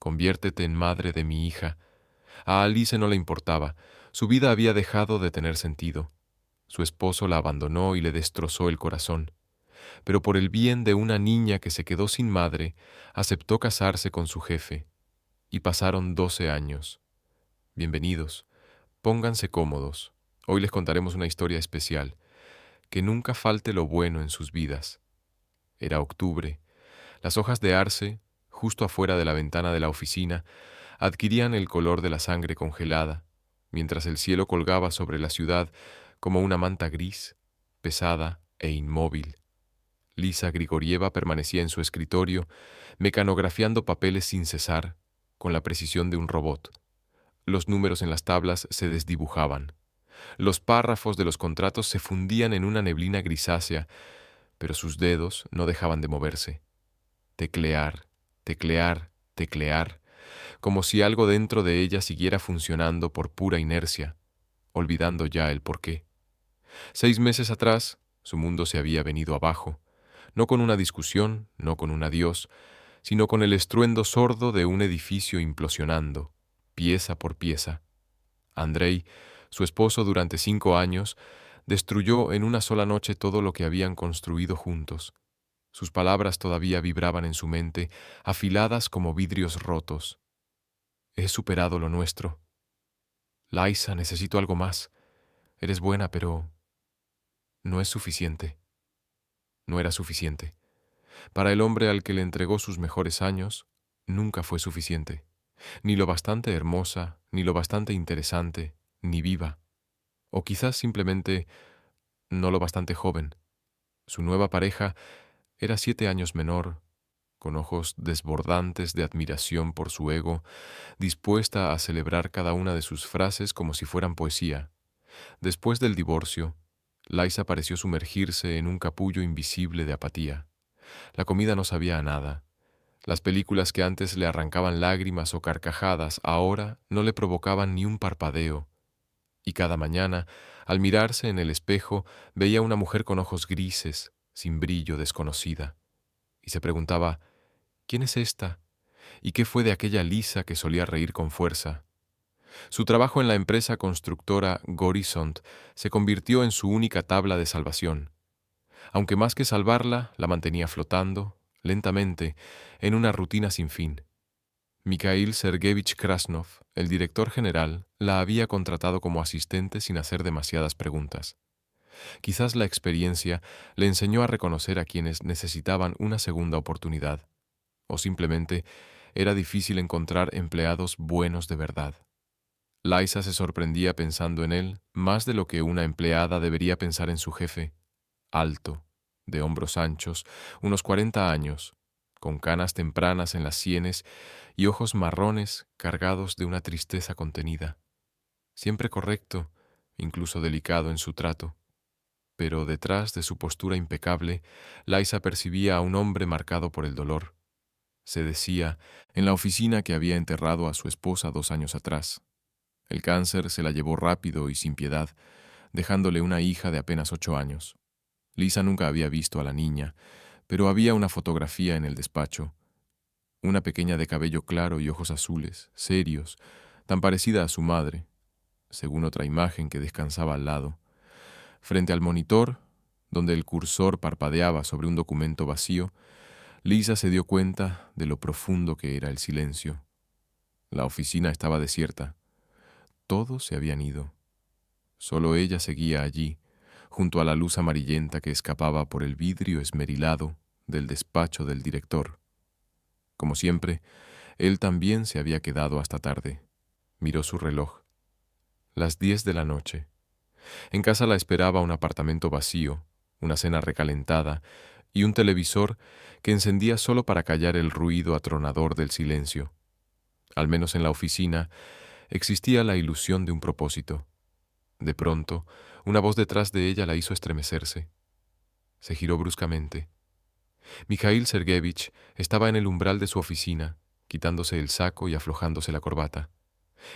Conviértete en madre de mi hija. A Alice no le importaba. Su vida había dejado de tener sentido. Su esposo la abandonó y le destrozó el corazón. Pero por el bien de una niña que se quedó sin madre, aceptó casarse con su jefe. Y pasaron 12 años. Bienvenidos. Pónganse cómodos. Hoy les contaremos una historia especial. Que nunca falte lo bueno en sus vidas. Era octubre. Las hojas de arce, justo afuera de la ventana de la oficina, adquirían el color de la sangre congelada, mientras el cielo colgaba sobre la ciudad como una manta gris, pesada e inmóvil. Lisa Grigorieva permanecía en su escritorio, mecanografiando papeles sin cesar, con la precisión de un robot. Los números en las tablas se desdibujaban. Los párrafos de los contratos se fundían en una neblina grisácea, pero sus dedos no dejaban de moverse. Teclear, teclear, teclear, como si algo dentro de ella siguiera funcionando por pura inercia, olvidando ya el porqué. 6 meses atrás, su mundo se había venido abajo, no con una discusión, no con un adiós, sino con el estruendo sordo de un edificio implosionando, pieza por pieza. Andrei, su esposo durante 5 años, destruyó en una sola noche todo lo que habían construido juntos. Sus palabras todavía vibraban en su mente, afiladas como vidrios rotos. He superado lo nuestro. Liza, necesito algo más. Eres buena, pero no es suficiente. No era suficiente. Para el hombre al que le entregó sus mejores años, nunca fue suficiente. Ni lo bastante hermosa, ni lo bastante interesante, ni viva. O quizás simplemente no lo bastante joven. Su nueva pareja era 7 años menor, con ojos desbordantes de admiración por su ego, dispuesta a celebrar cada una de sus frases como si fueran poesía. Después del divorcio, Liza pareció sumergirse en un capullo invisible de apatía. La comida no sabía a nada. Las películas que antes le arrancaban lágrimas o carcajadas ahora no le provocaban ni un parpadeo. Y cada mañana, al mirarse en el espejo, veía una mujer con ojos grises, sin brillo, desconocida. Y se preguntaba, ¿quién es esta? ¿Y qué fue de aquella Lisa que solía reír con fuerza? Su trabajo en la empresa constructora Gorisont se convirtió en su única tabla de salvación, aunque más que salvarla, la mantenía flotando, lentamente, en una rutina sin fin. Mikhail Sergeyevich Krasnov, el director general, la había contratado como asistente sin hacer demasiadas preguntas. Quizás la experiencia le enseñó a reconocer a quienes necesitaban una segunda oportunidad, o simplemente era difícil encontrar empleados buenos de verdad. Liza se sorprendía pensando en él más de lo que una empleada debería pensar en su jefe. Alto, de hombros anchos, unos 40 años, con canas tempranas en las sienes y ojos marrones cargados de una tristeza contenida. Siempre correcto, incluso delicado en su trato. Pero detrás de su postura impecable, Liza percibía a un hombre marcado por el dolor. Se decía en la oficina que había enterrado a su esposa 2 años atrás. El cáncer se la llevó rápido y sin piedad, dejándole una hija de apenas 8 años. Lisa nunca había visto a la niña, pero había una fotografía en el despacho. Una pequeña de cabello claro y ojos azules, serios, tan parecida a su madre, según otra imagen que descansaba al lado. Frente al monitor, donde el cursor parpadeaba sobre un documento vacío, Lisa se dio cuenta de lo profundo que era el silencio. La oficina estaba desierta. Todos se habían ido. Solo ella seguía allí, junto a la luz amarillenta que escapaba por el vidrio esmerilado del despacho del director. Como siempre, él también se había quedado hasta tarde. Miró su reloj. Las 10 de la noche. En casa la esperaba un apartamento vacío, una cena recalentada y un televisor que encendía solo para callar el ruido atronador del silencio. Al menos en la oficina existía la ilusión de un propósito. De pronto, una voz detrás de ella la hizo estremecerse. Se giró bruscamente. Mikhail Sergeyevich estaba en el umbral de su oficina, quitándose el saco y aflojándose la corbata.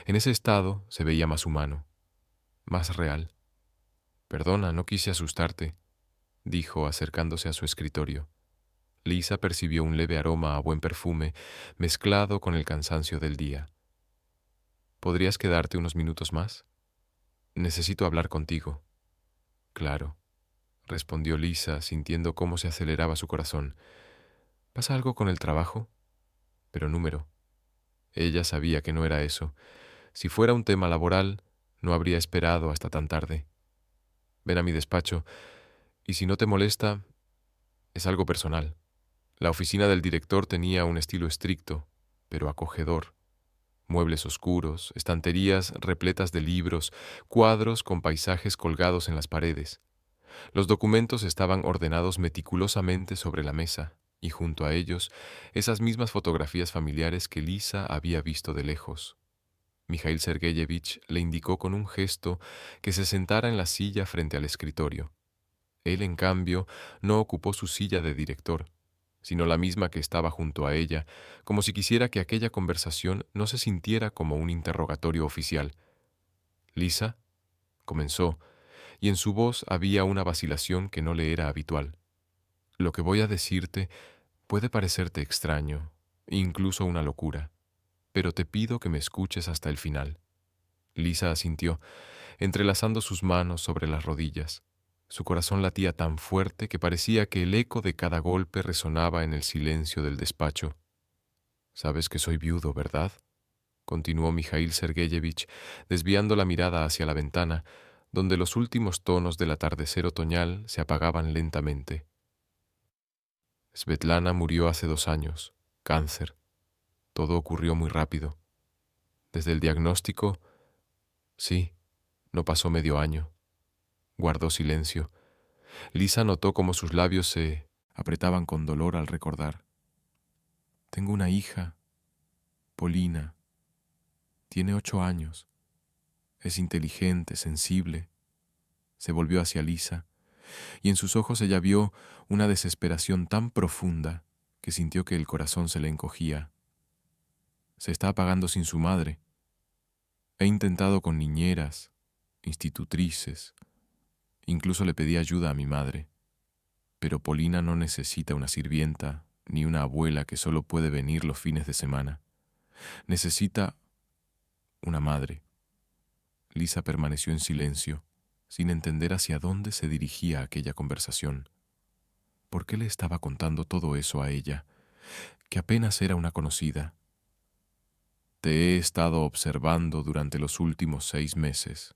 En ese estado se veía más humano, más real. «Perdona, no quise asustarte», dijo acercándose a su escritorio. Lisa percibió un leve aroma a buen perfume mezclado con el cansancio del día. ¿Podrías quedarte unos minutos más? Necesito hablar contigo. Claro, respondió Lisa, sintiendo cómo se aceleraba su corazón. ¿Pasa algo con el trabajo? Pero número. Ella sabía que no era eso. Si fuera un tema laboral, no habría esperado hasta tan tarde. Ven a mi despacho, y si no te molesta, es algo personal. La oficina del director tenía un estilo estricto, pero acogedor. Muebles oscuros, estanterías repletas de libros, cuadros con paisajes colgados en las paredes. Los documentos estaban ordenados meticulosamente sobre la mesa, y junto a ellos, esas mismas fotografías familiares que Lisa había visto de lejos. Mikhail Sergeyevich le indicó con un gesto que se sentara en la silla frente al escritorio. Él, en cambio, no ocupó su silla de director, sino la misma que estaba junto a ella, como si quisiera que aquella conversación no se sintiera como un interrogatorio oficial. Lisa comenzó, y en su voz había una vacilación que no le era habitual. Lo que voy a decirte puede parecerte extraño, incluso una locura, pero te pido que me escuches hasta el final. Lisa asintió, entrelazando sus manos sobre las rodillas. Su corazón latía tan fuerte que parecía que el eco de cada golpe resonaba en el silencio del despacho. «Sabes que soy viudo, ¿verdad?», continuó Mikhail Sergeyevich, desviando la mirada hacia la ventana, donde los últimos tonos del atardecer otoñal se apagaban lentamente. Svetlana murió hace 2 años, cáncer. Todo ocurrió muy rápido. Desde el diagnóstico, sí, no pasó medio año. Guardó silencio. Lisa notó cómo sus labios se apretaban con dolor al recordar. Tengo una hija, Polina. Tiene 8 años. Es inteligente, sensible. Se volvió hacia Lisa, y en sus ojos ella vio una desesperación tan profunda que sintió que el corazón se le encogía. Se está apagando sin su madre. He intentado con niñeras, institutrices, incluso le pedí ayuda a mi madre. Pero Polina no necesita una sirvienta ni una abuela que solo puede venir los fines de semana. Necesita una madre. Lisa permaneció en silencio, sin entender hacia dónde se dirigía aquella conversación. ¿Por qué le estaba contando todo eso a ella, que apenas era una conocida? Te he estado observando durante los últimos 6 meses.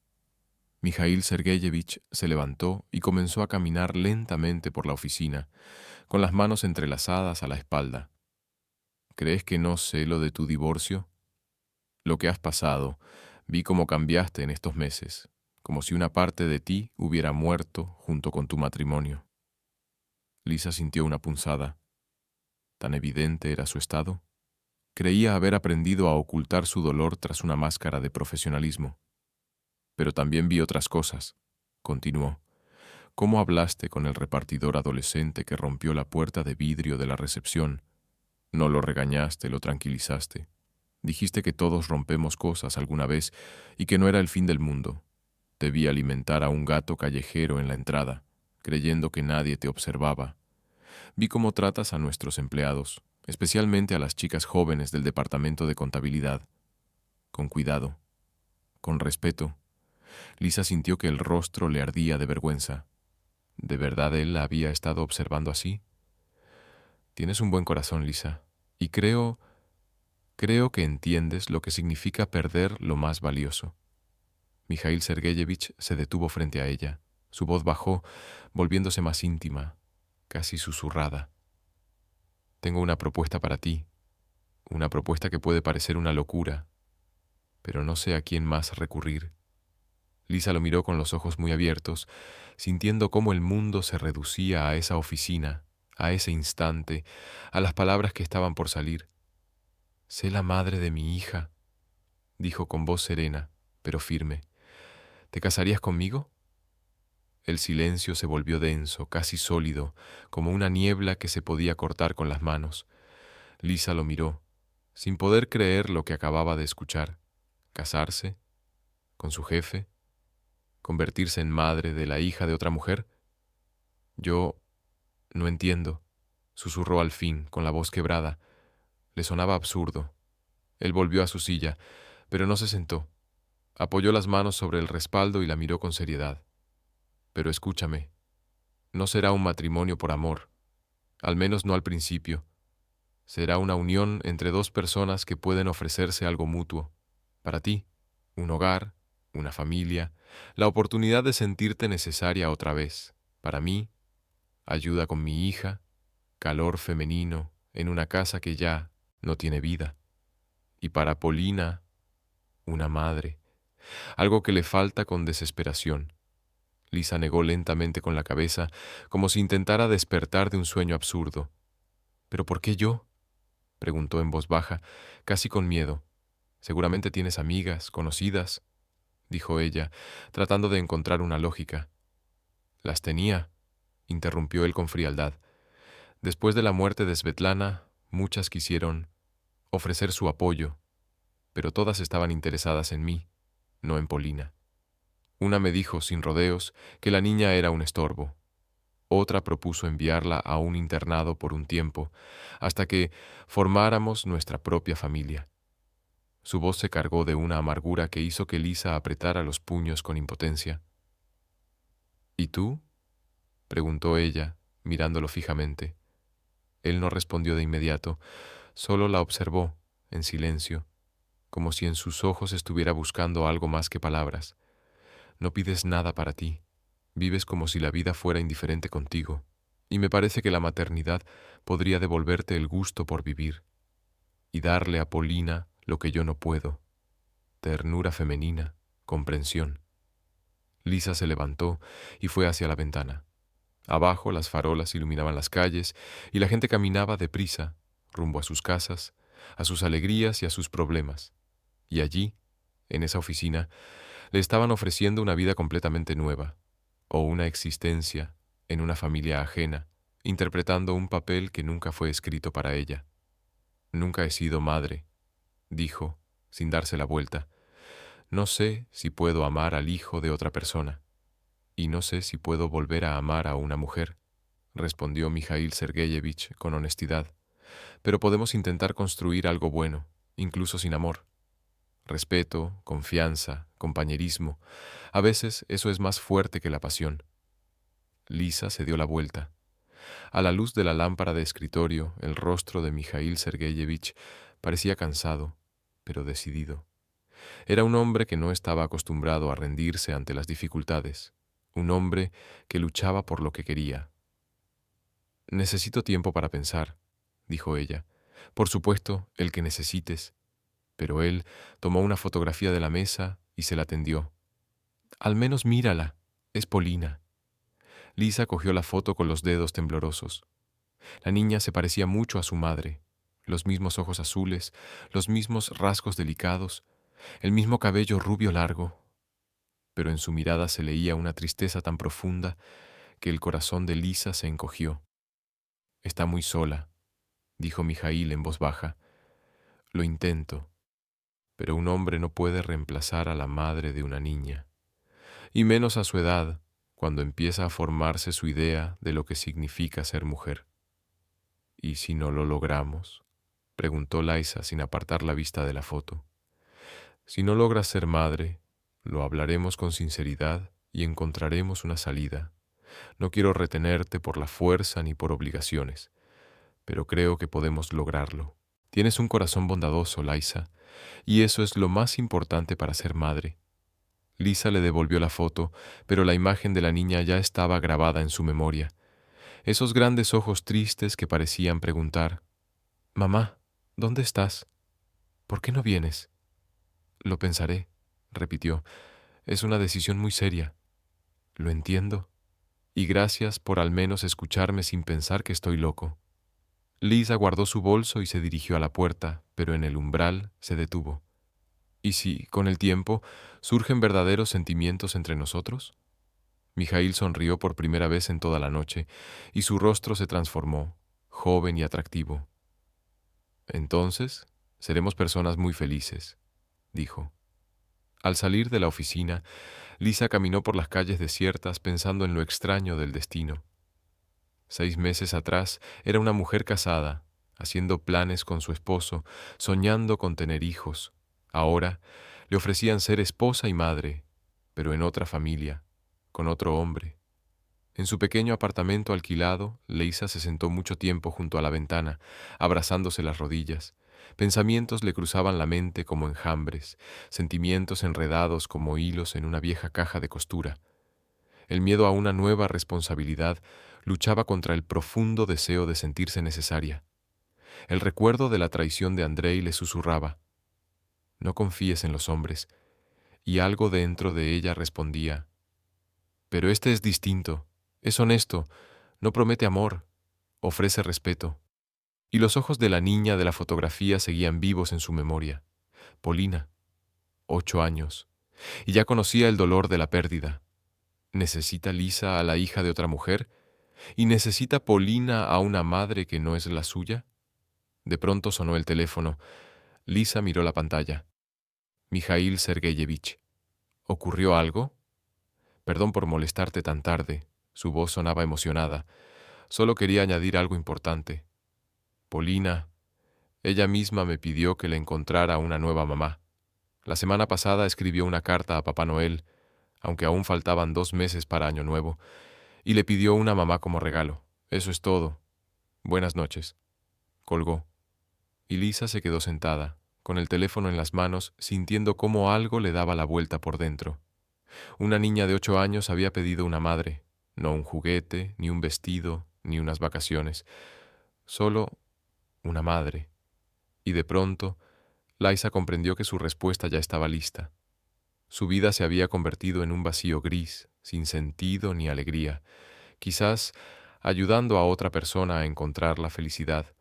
Mikhail Sergeyevich se levantó y comenzó a caminar lentamente por la oficina, con las manos entrelazadas a la espalda. ¿Crees que no sé lo de tu divorcio? Lo que has pasado, vi cómo cambiaste en estos meses, como si una parte de ti hubiera muerto junto con tu matrimonio. Lisa sintió una punzada. ¿Tan evidente era su estado? Creía haber aprendido a ocultar su dolor tras una máscara de profesionalismo. Pero también vi otras cosas, continuó. ¿Cómo hablaste con el repartidor adolescente que rompió la puerta de vidrio de la recepción? No lo regañaste, lo tranquilizaste. Dijiste que todos rompemos cosas alguna vez y que no era el fin del mundo. Te vi alimentar a un gato callejero en la entrada, creyendo que nadie te observaba. Vi cómo tratas a nuestros empleados, especialmente a las chicas jóvenes del departamento de contabilidad. Con cuidado, con respeto. Lisa sintió que el rostro le ardía de vergüenza. ¿De verdad él la había estado observando así? Tienes un buen corazón, Lisa, y creo que entiendes lo que significa perder lo más valioso. Mikhail Sergeyevich se detuvo frente a ella. Su voz bajó, volviéndose más íntima, casi susurrada. Tengo una propuesta para ti, una propuesta que puede parecer una locura, pero no sé a quién más recurrir. Lisa lo miró con los ojos muy abiertos, sintiendo cómo el mundo se reducía a esa oficina, a ese instante, a las palabras que estaban por salir. «Sé la madre de mi hija», dijo con voz serena, pero firme. «¿Te casarías conmigo?» El silencio se volvió denso, casi sólido, como una niebla que se podía cortar con las manos. Lisa lo miró, sin poder creer lo que acababa de escuchar. ¿Casarse? ¿Con su jefe? ¿Convertirse en madre de la hija de otra mujer? Yo no entiendo. susurró al fin, con la voz quebrada. Le sonaba absurdo. Él volvió a su silla, pero no se sentó. Apoyó las manos sobre el respaldo y la miró con seriedad. Pero escúchame, no será un matrimonio por amor, al menos no al principio. Será una unión entre dos personas que pueden ofrecerse algo mutuo. Para ti, un hogar, una familia, la oportunidad de sentirte necesaria otra vez. Para mí, ayuda con mi hija, calor femenino en una casa que ya no tiene vida. Y para Polina, una madre, algo que le falta con desesperación. Lisa negó lentamente con la cabeza, como si intentara despertar de un sueño absurdo. ¿Pero por qué yo?, preguntó en voz baja, casi con miedo. Seguramente tienes amigas, conocidas, dijo ella, tratando de encontrar una lógica. Las tenía, interrumpió él con frialdad. Después de la muerte de Svetlana, muchas quisieron ofrecer su apoyo, pero todas estaban interesadas en mí, no en Polina. Una me dijo, sin rodeos, que la niña era un estorbo. Otra propuso enviarla a un internado por un tiempo, hasta que formáramos nuestra propia familia. Su voz se cargó de una amargura que hizo que Lisa apretara los puños con impotencia. ¿Y tú?, preguntó ella, mirándolo fijamente. Él no respondió de inmediato, solo la observó, en silencio, como si en sus ojos estuviera buscando algo más que palabras. No pides nada para ti, vives como si la vida fuera indiferente contigo, y me parece que la maternidad podría devolverte el gusto por vivir, y darle a Polina lo que yo no puedo: ternura femenina, comprensión. Lisa se levantó y fue hacia la ventana. Abajo las farolas iluminaban las calles y la gente caminaba deprisa, rumbo a sus casas, a sus alegrías y a sus problemas. Y allí, en esa oficina, le estaban ofreciendo una vida completamente nueva, o una existencia en una familia ajena, interpretando un papel que nunca fue escrito para ella. Nunca he sido madre, dijo, sin darse la vuelta. No sé si puedo amar al hijo de otra persona. Y no sé si puedo volver a amar a una mujer, respondió Mijaíl Sergeyevich con honestidad. Pero podemos intentar construir algo bueno, incluso sin amor. Respeto, confianza, compañerismo. A veces eso es más fuerte que la pasión. Lisa se dio la vuelta. A la luz de la lámpara de escritorio, el rostro de Mijaíl Sergeyevich parecía cansado, pero decidido. Era un hombre que no estaba acostumbrado a rendirse ante las dificultades, un hombre que luchaba por lo que quería. Necesito tiempo para pensar, dijo ella. Por supuesto, el que necesites. Pero él tomó una fotografía de la mesa y se la tendió. Al menos mírala, es Polina. Lisa cogió la foto con los dedos temblorosos. La niña se parecía mucho a su madre, los mismos ojos azules, los mismos rasgos delicados, el mismo cabello rubio largo. Pero en su mirada se leía una tristeza tan profunda que el corazón de Lisa se encogió. Está muy sola, dijo Mijaíl en voz baja. Lo intento, pero un hombre no puede reemplazar a la madre de una niña, y menos a su edad, cuando empieza a formarse su idea de lo que significa ser mujer. ¿Y si no lo logramos?, preguntó Liza sin apartar la vista de la foto. Si no logras ser madre, lo hablaremos con sinceridad y encontraremos una salida. No quiero retenerte por la fuerza ni por obligaciones, pero creo que podemos lograrlo. Tienes un corazón bondadoso, Liza, y eso es lo más importante para ser madre. Lisa le devolvió la foto, pero la imagen de la niña ya estaba grabada en su memoria. Esos grandes ojos tristes que parecían preguntar: «Mamá, ¿dónde estás? ¿Por qué no vienes?» «Lo pensaré», repitió. «Es una decisión muy seria». «Lo entiendo. Y gracias por al menos escucharme sin pensar que estoy loco». Lisa guardó su bolso y se dirigió a la puerta, pero en el umbral se detuvo. ¿Y si, con el tiempo, surgen verdaderos sentimientos entre nosotros? Mijaíl sonrió por primera vez en toda la noche, y su rostro se transformó, joven y atractivo. Entonces, seremos personas muy felices, dijo. Al salir de la oficina, Lisa caminó por las calles desiertas pensando en lo extraño del destino. 6 meses atrás era una mujer casada, haciendo planes con su esposo, soñando con tener hijos. Ahora le ofrecían ser esposa y madre, pero en otra familia, con otro hombre. En su pequeño apartamento alquilado, Leisa se sentó mucho tiempo junto a la ventana, abrazándose las rodillas. Pensamientos le cruzaban la mente como enjambres, sentimientos enredados como hilos en una vieja caja de costura. El miedo a una nueva responsabilidad luchaba contra el profundo deseo de sentirse necesaria. El recuerdo de la traición de Andrei le susurraba: «No confíes en los hombres», y algo dentro de ella respondía: «Pero este es distinto, es honesto, no promete amor, ofrece respeto». Y los ojos de la niña de la fotografía seguían vivos en su memoria. Polina, 8 años, y ya conocía el dolor de la pérdida. ¿Necesita Lisa a la hija de otra mujer? ¿Y necesita Polina a una madre que no es la suya? De pronto sonó el teléfono. Lisa miró la pantalla. Mijail Sergeyevich. ¿Ocurrió algo? Perdón por molestarte tan tarde. Su voz sonaba emocionada. Solo quería añadir algo importante. Polina, ella misma me pidió que le encontrara una nueva mamá. La semana pasada escribió una carta a Papá Noel, aunque aún faltaban 2 meses para Año Nuevo, y le pidió una mamá como regalo. Eso es todo. Buenas noches. Colgó. Y Lisa se quedó sentada, con el teléfono en las manos, sintiendo cómo algo le daba la vuelta por dentro. Una niña de 8 años había pedido una madre, no un juguete, ni un vestido, ni unas vacaciones, solo una madre. Y de pronto, Liza comprendió que su respuesta ya estaba lista. Su vida se había convertido en un vacío gris, sin sentido ni alegría, quizás ayudando a otra persona a encontrar la felicidad.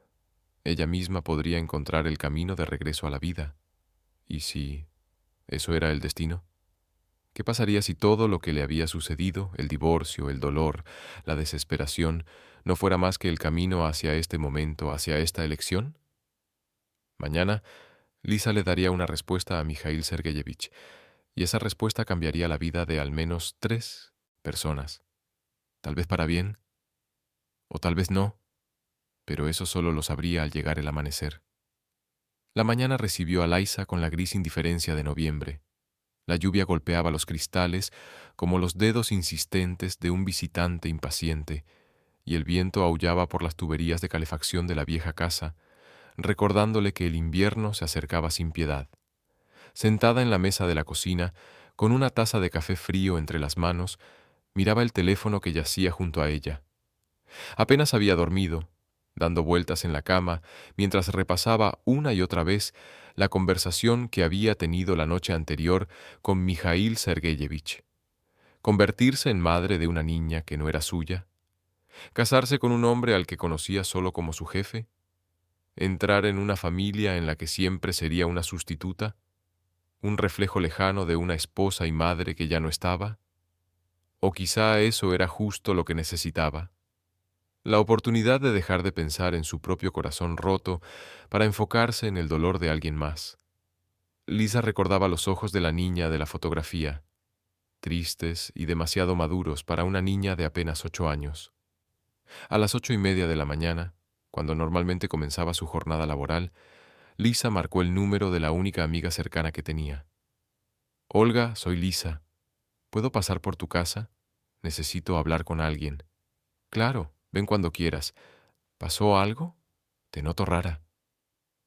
Ella misma podría encontrar el camino de regreso a la vida. ¿Y si eso era el destino? ¿Qué pasaría si todo lo que le había sucedido, el divorcio, el dolor, la desesperación, no fuera más que el camino hacia este momento, hacia esta elección? Mañana, Lisa le daría una respuesta a Mijail Sergeyevich, y esa respuesta cambiaría la vida de al menos 3 personas. Tal vez para bien, o tal vez no, pero eso solo lo sabría al llegar el amanecer. La mañana recibió a Liza con la gris indiferencia de noviembre. La lluvia golpeaba los cristales como los dedos insistentes de un visitante impaciente, y el viento aullaba por las tuberías de calefacción de la vieja casa, recordándole que el invierno se acercaba sin piedad. Sentada en la mesa de la cocina, con una taza de café frío entre las manos, miraba el teléfono que yacía junto a ella. Apenas había dormido, dando vueltas en la cama, mientras repasaba una y otra vez la conversación que había tenido la noche anterior con Mijail Sergeyevich. Convertirse en madre de una niña que no era suya, casarse con un hombre al que conocía solo como su jefe, entrar en una familia en la que siempre sería una sustituta, un reflejo lejano de una esposa y madre que ya no estaba, o quizá eso era justo lo que necesitaba. La oportunidad de dejar de pensar en su propio corazón roto para enfocarse en el dolor de alguien más. Lisa recordaba los ojos de la niña de la fotografía, tristes y demasiado maduros para una niña de apenas 8 años. A las 8:30 de la mañana, cuando normalmente comenzaba su jornada laboral, Lisa marcó el número de la única amiga cercana que tenía. «Olga, soy Lisa. ¿Puedo pasar por tu casa? Necesito hablar con alguien». «Claro, ven cuando quieras. ¿Pasó algo? Te noto rara».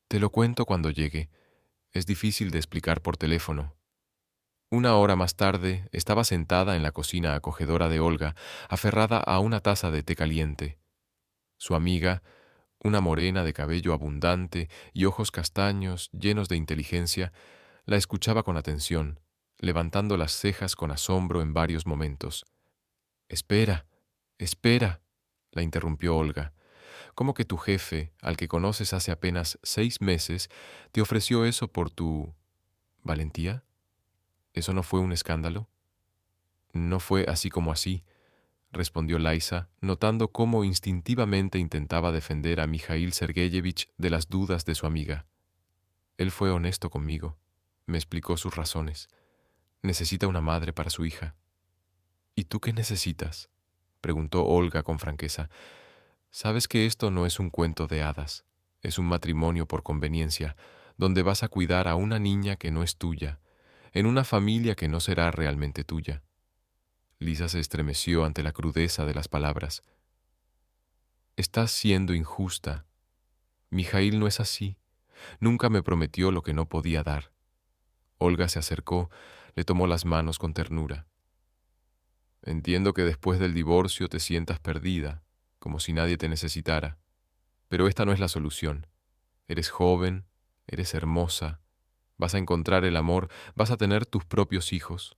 «Te lo cuento cuando llegue. Es difícil de explicar por teléfono». Una hora más tarde, estaba sentada en la cocina acogedora de Olga, aferrada a una taza de té caliente. Su amiga, una morena de cabello abundante y ojos castaños llenos de inteligencia, la escuchaba con atención, levantando las cejas con asombro en varios momentos. «Espera, espera», la interrumpió Olga. «¿Cómo que tu jefe, al que conoces hace apenas 6 meses, te ofreció eso por tu valentía? ¿Eso no fue un escándalo?» «No fue así como así», respondió Liza, notando cómo instintivamente intentaba defender a Mijail Sergeyevich de las dudas de su amiga. «Él fue honesto conmigo. Me explicó sus razones. Necesita una madre para su hija». «¿Y tú qué necesitas?», preguntó Olga con franqueza. Sabes que esto no es un cuento de hadas, es un matrimonio por conveniencia, donde vas a cuidar a una niña que no es tuya, en una familia que no será realmente tuya. Lisa se estremeció ante la crudeza de las palabras. Estás siendo injusta. Mijail no es así. Nunca me prometió lo que no podía dar. Olga se acercó, le tomó las manos con ternura. Entiendo que después del divorcio te sientas perdida, como si nadie te necesitara, pero esta no es la solución. Eres joven, eres hermosa, vas a encontrar el amor, vas a tener tus propios hijos.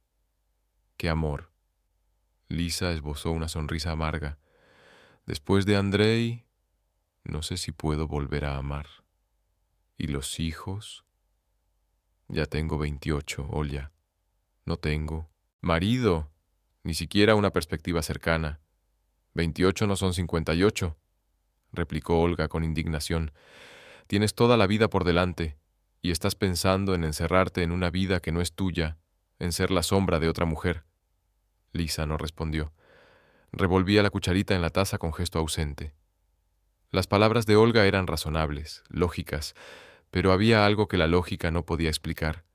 ¿Qué amor? Lisa esbozó una sonrisa amarga. Después de Andrei, no sé si puedo volver a amar. ¿Y los hijos? Ya tengo 28, Olya. No tengo marido, ni siquiera una perspectiva cercana. 28 no son 58, replicó Olga con indignación. Tienes toda la vida por delante y estás pensando en encerrarte en una vida que no es tuya, en ser la sombra de otra mujer. Lisa no respondió. Revolvía la cucharita en la taza con gesto ausente. Las palabras de Olga eran razonables, lógicas, pero había algo que la lógica no podía explicar,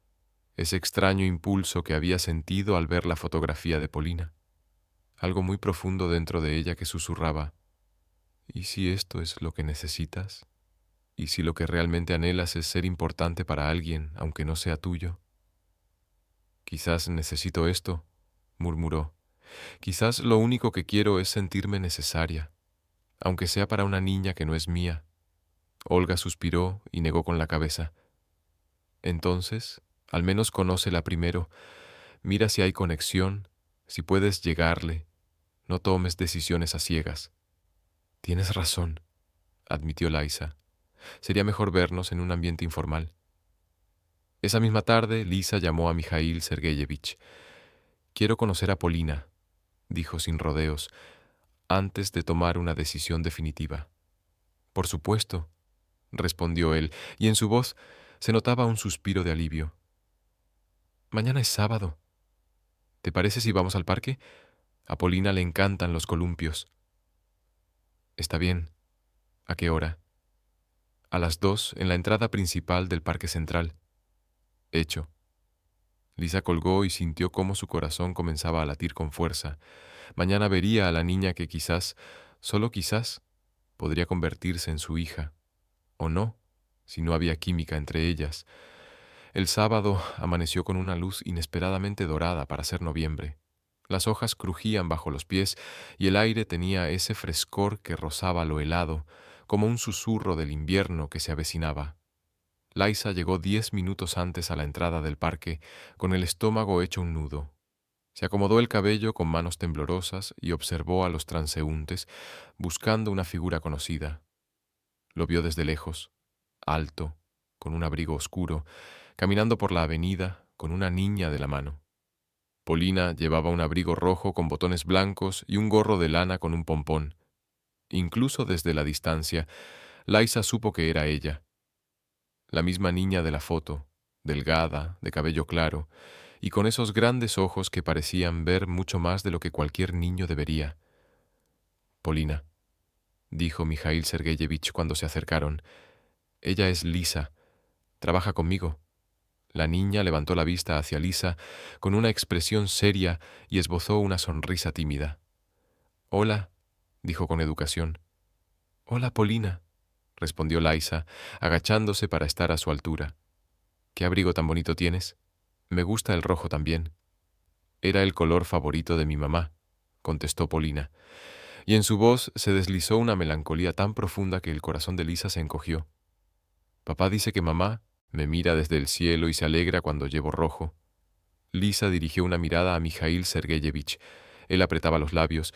ese extraño impulso que había sentido al ver la fotografía de Polina. Algo muy profundo dentro de ella que susurraba: ¿y si esto es lo que necesitas? ¿Y si lo que realmente anhelas es ser importante para alguien, aunque no sea tuyo? Quizás necesito esto, murmuró. Quizás lo único que quiero es sentirme necesaria, aunque sea para una niña que no es mía. Olga suspiró y negó con la cabeza. Entonces, al menos conócela primero, mira si hay conexión, si puedes llegarle, no tomes decisiones a ciegas. Tienes razón, admitió Laisa. Sería mejor vernos en un ambiente informal. Esa misma tarde, Lisa llamó a Mijail Sergeyevich. Quiero conocer a Polina, dijo sin rodeos, antes de tomar una decisión definitiva. Por supuesto, respondió él, y en su voz se notaba un suspiro de alivio. Mañana es sábado. ¿Te parece si vamos al parque? A Polina le encantan los columpios. Está bien. ¿A qué hora? A las 2 en la entrada principal del Parque Central. Hecho. Lisa colgó y sintió cómo su corazón comenzaba a latir con fuerza. Mañana vería a la niña que quizás, solo quizás, podría convertirse en su hija. O no, si no había química entre ellas. El sábado amaneció con una luz inesperadamente dorada para ser noviembre. Las hojas crujían bajo los pies y el aire tenía ese frescor que rozaba lo helado, como un susurro del invierno que se avecinaba. Laisa llegó 10 minutos antes a la entrada del parque, con el estómago hecho un nudo. Se acomodó el cabello con manos temblorosas y observó a los transeúntes, buscando una figura conocida. Lo vio desde lejos, alto, con un abrigo oscuro, caminando por la avenida con una niña de la mano. Polina llevaba un abrigo rojo con botones blancos y un gorro de lana con un pompón. Incluso desde la distancia, Laisa supo que era ella. La misma niña de la foto, delgada, de cabello claro, y con esos grandes ojos que parecían ver mucho más de lo que cualquier niño debería. Polina, dijo Mijail Sergeyevich cuando se acercaron. Ella es Lisa. Trabaja conmigo. La niña levantó la vista hacia Lisa con una expresión seria y esbozó una sonrisa tímida. Hola, dijo con educación. Hola, Polina, respondió Laisa, agachándose para estar a su altura. ¿Qué abrigo tan bonito tienes? Me gusta el rojo también. Era el color favorito de mi mamá, contestó Polina, y en su voz se deslizó una melancolía tan profunda que el corazón de Lisa se encogió. Papá dice que mamá me mira desde el cielo y se alegra cuando llevo rojo. Lisa dirigió una mirada a Mijail Sergeyevich. Él apretaba los labios,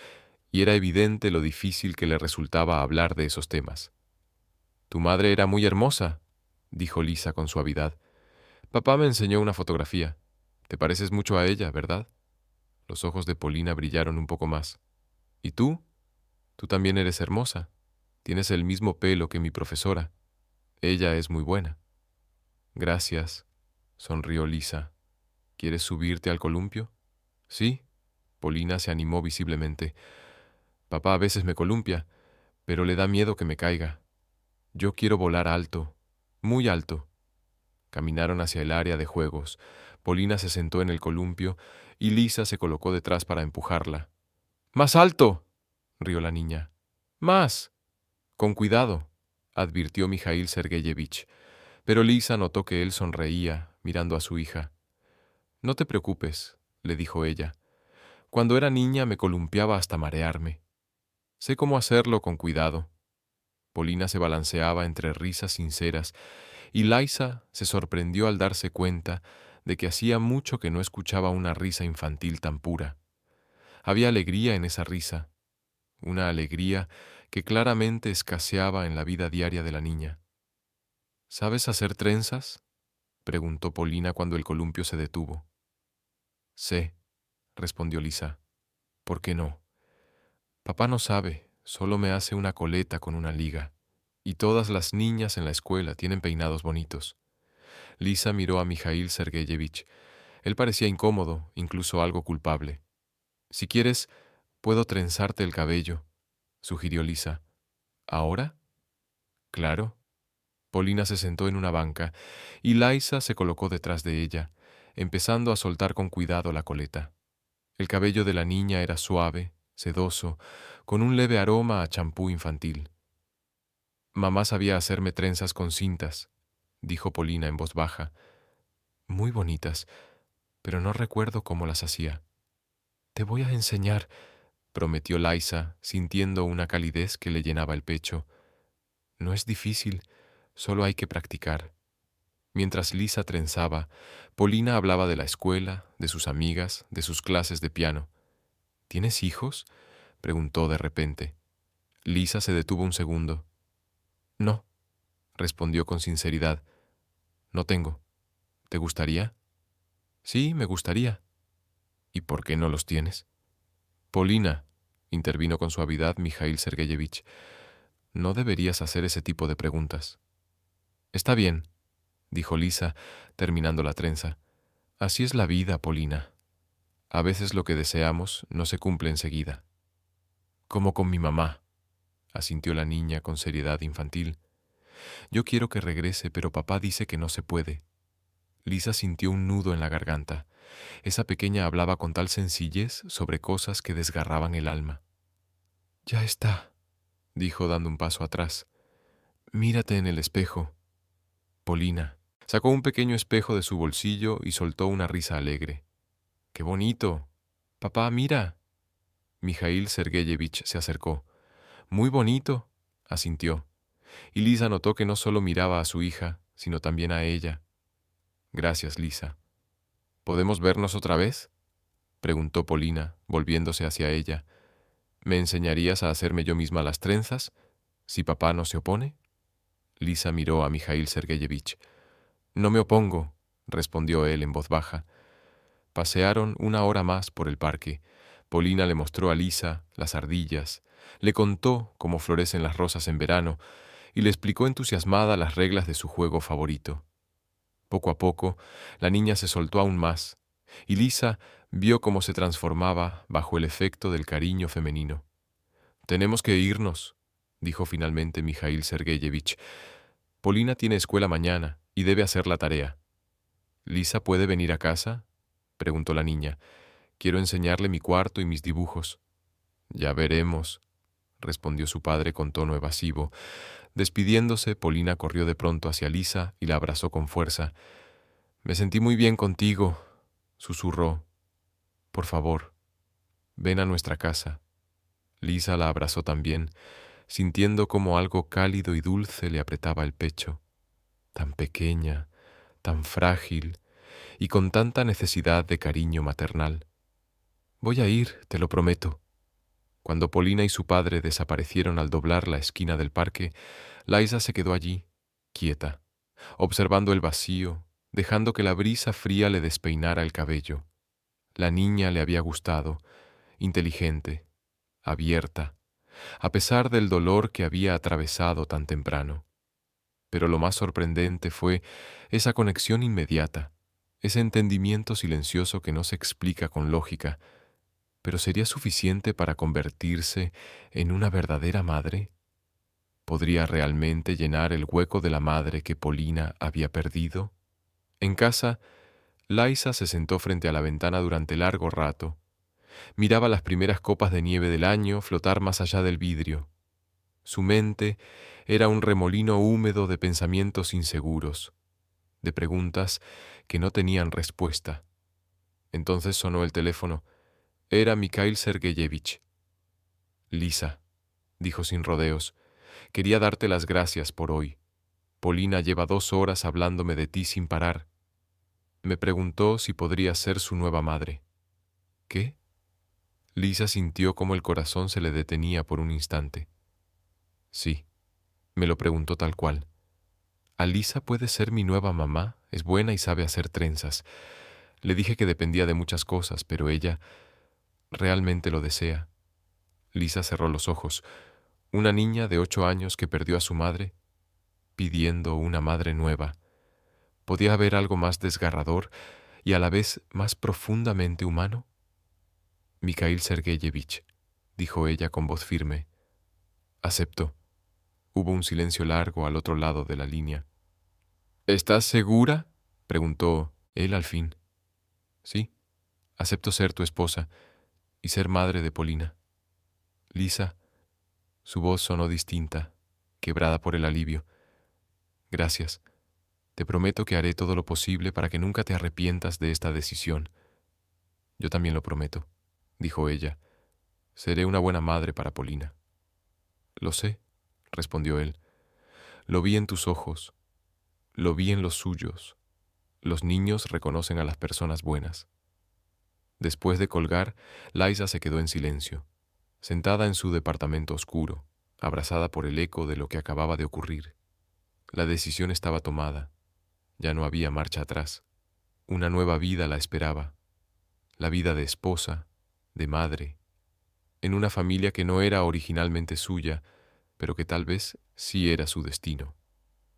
y era evidente lo difícil que le resultaba hablar de esos temas. Tu madre era muy hermosa, dijo Lisa con suavidad. Papá me enseñó una fotografía. Te pareces mucho a ella, ¿verdad? Los ojos de Polina brillaron un poco más. ¿Y tú? Tú también eres hermosa. Tienes el mismo pelo que mi profesora. Ella es muy buena. Gracias, sonrió Lisa. ¿Quieres subirte al columpio? Sí. Polina se animó visiblemente. Papá a veces me columpia, pero le da miedo que me caiga. Yo quiero volar alto, muy alto. Caminaron hacia el área de juegos. Polina se sentó en el columpio y Lisa se colocó detrás para empujarla. ¡Más alto!, rió la niña. ¡Más! Con cuidado, advirtió Mijail Sergeyevich, pero Lisa notó que él sonreía, mirando a su hija. No te preocupes, le dijo ella. Cuando era niña me columpiaba hasta marearme. Sé cómo hacerlo con cuidado. Polina se balanceaba entre risas sinceras y Liza se sorprendió al darse cuenta de que hacía mucho que no escuchaba una risa infantil tan pura. Había alegría en esa risa, una alegría que claramente escaseaba en la vida diaria de la niña. ¿Sabes hacer trenzas?, preguntó Polina cuando el columpio se detuvo. Sé, respondió Lisa. ¿Por qué no? Papá no sabe, solo me hace una coleta con una liga. Y todas las niñas en la escuela tienen peinados bonitos. Lisa miró a Mijail Sergeyevich. Él parecía incómodo, incluso algo culpable. Si quieres, puedo trenzarte el cabello, sugirió Lisa. ¿Ahora? Claro. Polina se sentó en una banca y Liza se colocó detrás de ella, empezando a soltar con cuidado la coleta. El cabello de la niña era suave, sedoso, con un leve aroma a champú infantil. Mamá sabía hacerme trenzas con cintas, dijo Polina en voz baja. Muy bonitas, pero no recuerdo cómo las hacía. Te voy a enseñar, prometió Liza, sintiendo una calidez que le llenaba el pecho. No es difícil, solo hay que practicar. Mientras Lisa trenzaba, Polina hablaba de la escuela, de sus amigas, de sus clases de piano. ¿Tienes hijos?, preguntó de repente. Lisa se detuvo un segundo. No, respondió con sinceridad. No tengo. ¿Te gustaría? Sí, me gustaría. ¿Y por qué no los tienes? Polina, intervino con suavidad Mijail Sergeyevich, no deberías hacer ese tipo de preguntas. Está bien, dijo Lisa, terminando la trenza. Así es la vida, Polina. A veces lo que deseamos no se cumple enseguida. Como con mi mamá, asintió la niña con seriedad infantil. Yo quiero que regrese, pero papá dice que no se puede. Lisa sintió un nudo en la garganta. Esa pequeña hablaba con tal sencillez sobre cosas que desgarraban el alma. Ya está, dijo dando un paso atrás. Mírate en el espejo. Polina sacó un pequeño espejo de su bolsillo y soltó una risa alegre. ¡Qué bonito! Papá, mira. Mijail Sergeyevich se acercó. Muy bonito, asintió. Y Lisa notó que no solo miraba a su hija, sino también a ella. Gracias, Lisa. ¿Podemos vernos otra vez?, preguntó Polina, volviéndose hacia ella. ¿Me enseñarías a hacerme yo misma las trenzas, si papá no se opone? Lisa miró a Mijail Sergeyevich. No me opongo, respondió él en voz baja. Pasearon una hora más por el parque. Polina le mostró a Lisa las ardillas, le contó cómo florecen las rosas en verano y le explicó entusiasmada las reglas de su juego favorito. Poco a poco, la niña se soltó aún más, y Lisa vio cómo se transformaba bajo el efecto del cariño femenino. «Tenemos que irnos», dijo finalmente Mijail Sergeyevich. «Polina tiene escuela mañana y debe hacer la tarea». «¿Lisa puede venir a casa?», preguntó la niña. «Quiero enseñarle mi cuarto y mis dibujos». «Ya veremos», respondió su padre con tono evasivo. Despidiéndose, Polina corrió de pronto hacia Lisa y la abrazó con fuerza. «Me sentí muy bien contigo», susurró. «Por favor, ven a nuestra casa». Lisa la abrazó también, sintiendo como algo cálido y dulce le apretaba el pecho. Tan pequeña, tan frágil y con tanta necesidad de cariño maternal. «Voy a ir, te lo prometo». Cuando Polina y su padre desaparecieron al doblar la esquina del parque, Liza se quedó allí, quieta, observando el vacío, dejando que la brisa fría le despeinara el cabello. La niña le había gustado, inteligente, abierta, a pesar del dolor que había atravesado tan temprano. Pero lo más sorprendente fue esa conexión inmediata, ese entendimiento silencioso que no se explica con lógica. ¿Pero sería suficiente para convertirse en una verdadera madre? ¿Podría realmente llenar el hueco de la madre que Polina había perdido? En casa, Liza se sentó frente a la ventana durante largo rato. Miraba las primeras copas de nieve del año flotar más allá del vidrio. Su mente era un remolino húmedo de pensamientos inseguros, de preguntas que no tenían respuesta. Entonces sonó el teléfono. Era Mikhail Sergeyevich. Lisa, dijo sin rodeos, quería darte las gracias por hoy. Polina lleva 2 horas hablándome de ti sin parar. Me preguntó si podría ser su nueva madre. ¿Qué? Lisa sintió como el corazón se le detenía por un instante. Sí, me lo preguntó tal cual. Alisa puede ser mi nueva mamá, es buena y sabe hacer trenzas. Le dije que dependía de muchas cosas, pero ella realmente lo desea. Lisa cerró los ojos. Una niña de 8 años que perdió a su madre, pidiendo una madre nueva. ¿Podía haber algo más desgarrador y a la vez más profundamente humano? Mikhail Sergeyevich, dijo ella con voz firme. Acepto. Hubo un silencio largo al otro lado de la línea. ¿Estás segura? Preguntó él al fin. Sí, acepto ser tu esposa y ser madre de Polina. Lisa, su voz sonó distinta, quebrada por el alivio. Gracias. Te prometo que haré todo lo posible para que nunca te arrepientas de esta decisión. Yo también lo prometo, dijo ella. Seré una buena madre para Polina. Lo sé, respondió él. Lo vi en tus ojos, lo vi en los suyos. Los niños reconocen a las personas buenas. Después de colgar, Liza se quedó en silencio, sentada en su departamento oscuro, abrazada por el eco de lo que acababa de ocurrir. La decisión estaba tomada. Ya no había marcha atrás. Una nueva vida la esperaba. La vida de esposa, de madre, en una familia que no era originalmente suya, pero que tal vez sí era su destino.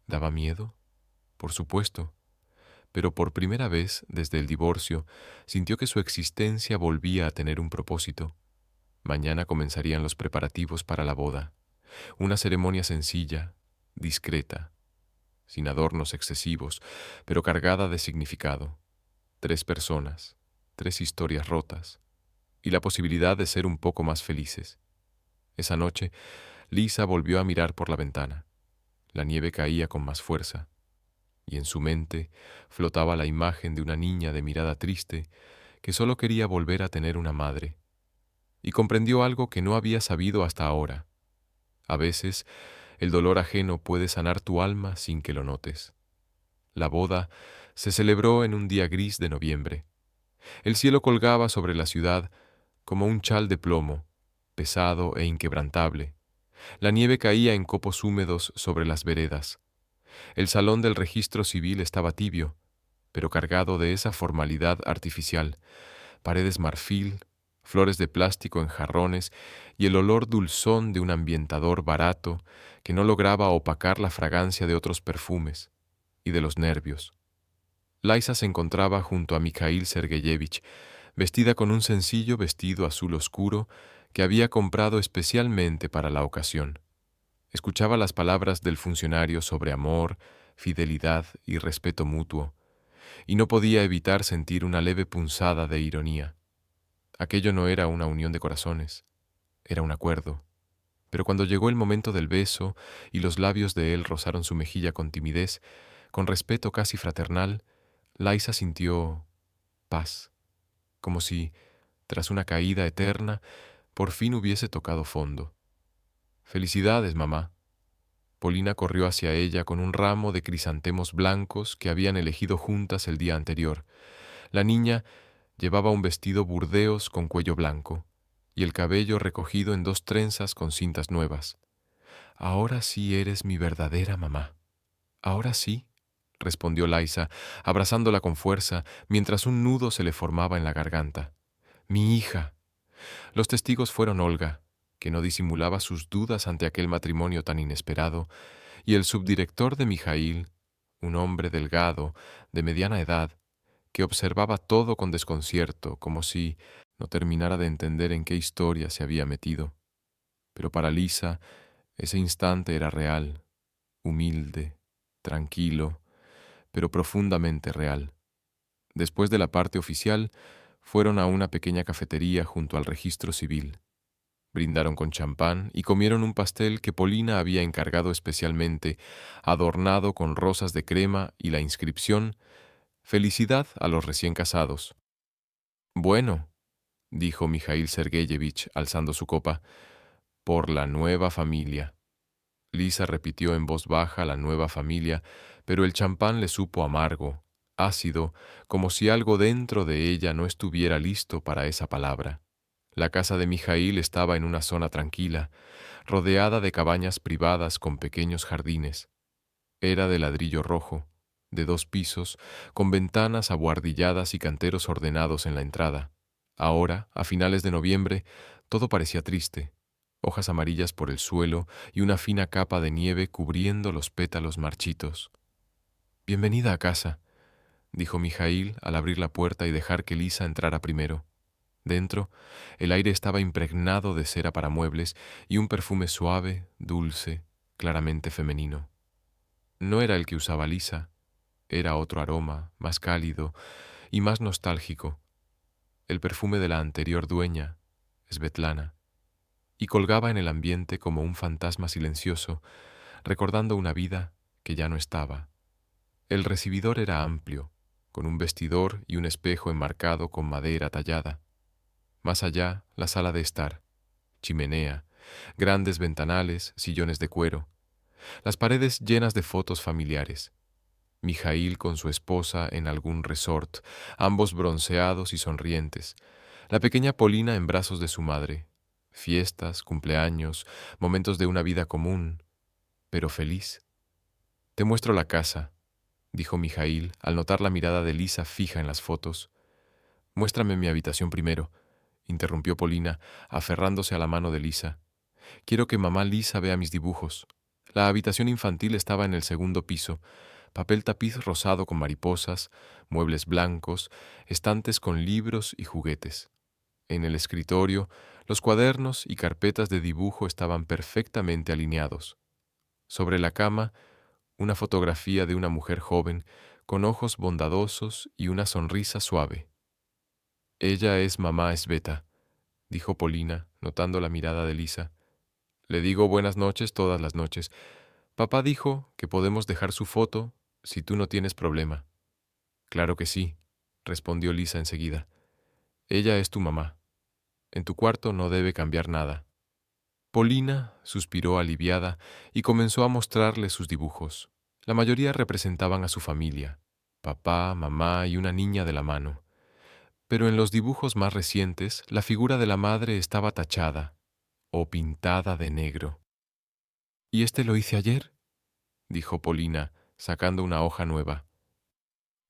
¿Daba miedo? Por supuesto. Pero por primera vez, desde el divorcio, sintió que su existencia volvía a tener un propósito. Mañana comenzarían los preparativos para la boda. Una ceremonia sencilla, discreta, sin adornos excesivos, pero cargada de significado. 3 personas, 3 historias rotas, y la posibilidad de ser un poco más felices. Esa noche, Lisa volvió a mirar por la ventana. La nieve caía con más fuerza, y en su mente flotaba la imagen de una niña de mirada triste que solo quería volver a tener una madre. Y comprendió algo que no había sabido hasta ahora. A veces, el dolor ajeno puede sanar tu alma sin que lo notes. La boda se celebró en un día gris de noviembre. El cielo colgaba sobre la ciudad como un chal de plomo, pesado e inquebrantable. La nieve caía en copos húmedos sobre las veredas. El salón del registro civil estaba tibio, pero cargado de esa formalidad artificial, paredes marfil, flores de plástico en jarrones y el olor dulzón de un ambientador barato que no lograba opacar la fragancia de otros perfumes y de los nervios. Liza se encontraba junto a Mikhail Sergeyevich, vestida con un sencillo vestido azul oscuro que había comprado especialmente para la ocasión. Escuchaba las palabras del funcionario sobre amor, fidelidad y respeto mutuo, y no podía evitar sentir una leve punzada de ironía. Aquello no era una unión de corazones, era un acuerdo. Pero cuando llegó el momento del beso y los labios de él rozaron su mejilla con timidez, con respeto casi fraternal, Liza sintió paz, como si, tras una caída eterna, por fin hubiese tocado fondo. «Felicidades, mamá». Polina corrió hacia ella con un ramo de crisantemos blancos que habían elegido juntas el día anterior. La niña llevaba un vestido burdeos con cuello blanco y el cabello recogido en 2 trenzas con cintas nuevas. «Ahora sí eres mi verdadera mamá». «Ahora sí», respondió Liza, abrazándola con fuerza, mientras un nudo se le formaba en la garganta. «Mi hija». Los testigos fueron Olga, que no disimulaba sus dudas ante aquel matrimonio tan inesperado, y el subdirector de Mijaíl, un hombre delgado, de mediana edad, que observaba todo con desconcierto, como si no terminara de entender en qué historia se había metido. Pero para Lisa, Ese instante era real, humilde, tranquilo, pero profundamente real. Después de la parte oficial, fueron a una pequeña cafetería junto al registro civil. Brindaron con champán y comieron un pastel que Polina había encargado especialmente, adornado con rosas de crema y la inscripción «Felicidad a los recién casados». «Bueno», dijo Mijail Sergeyevich alzando su copa, «por la nueva familia». Lisa repitió en voz baja la nueva familia, pero el champán le supo amargo, ácido, como si algo dentro de ella no estuviera listo para esa palabra. La casa de Mijail estaba en una zona tranquila, rodeada de cabañas privadas con pequeños jardines. Era de ladrillo rojo, de 2 pisos, con ventanas abuhardilladas y canteros ordenados en la entrada. Ahora, a finales de noviembre, todo parecía triste. Hojas amarillas por el suelo y una fina capa de nieve cubriendo los pétalos marchitos. «Bienvenida a casa», dijo Mijail al abrir la puerta y dejar que Lisa entrara primero. Dentro, el aire estaba impregnado de cera para muebles y un perfume suave, dulce, claramente femenino. No era el que usaba Lisa, era otro aroma, más cálido y más nostálgico, el perfume de la anterior dueña, Svetlana, y colgaba en el ambiente como un fantasma silencioso, recordando una vida que ya no estaba. El recibidor era amplio, con un vestidor y un espejo enmarcado con madera tallada. Más allá, la sala de estar, chimenea, grandes ventanales, sillones de cuero, las paredes llenas de fotos familiares. Mijail con su esposa en algún resort, ambos bronceados y sonrientes. La pequeña Polina en brazos de su madre. Fiestas, cumpleaños, momentos de una vida común, pero feliz. «Te muestro la casa», dijo Mijail al notar la mirada de Lisa fija en las fotos. «Muéstrame mi habitación primero», interrumpió Polina, aferrándose a la mano de Lisa. «Quiero que mamá Lisa vea mis dibujos». La habitación infantil estaba en el segundo piso, papel tapiz rosado con mariposas, muebles blancos, estantes con libros y juguetes. En el escritorio, los cuadernos y carpetas de dibujo estaban perfectamente alineados. Sobre la cama, una fotografía de una mujer joven, con ojos bondadosos y una sonrisa suave. «Ella es mamá Sveta», dijo Polina, notando la mirada de Lisa. «Le digo buenas noches todas las noches. Papá dijo que podemos dejar su foto si tú no tienes problema». «Claro que sí», respondió Lisa enseguida. «Ella es tu mamá. En tu cuarto no debe cambiar nada». Polina suspiró aliviada y comenzó a mostrarle sus dibujos. La mayoría representaban a su familia, papá, mamá y una niña de la mano. Pero en los dibujos más recientes, la figura de la madre estaba tachada o pintada de negro. «¿Y este lo hice ayer?», dijo Polina, sacando una hoja nueva.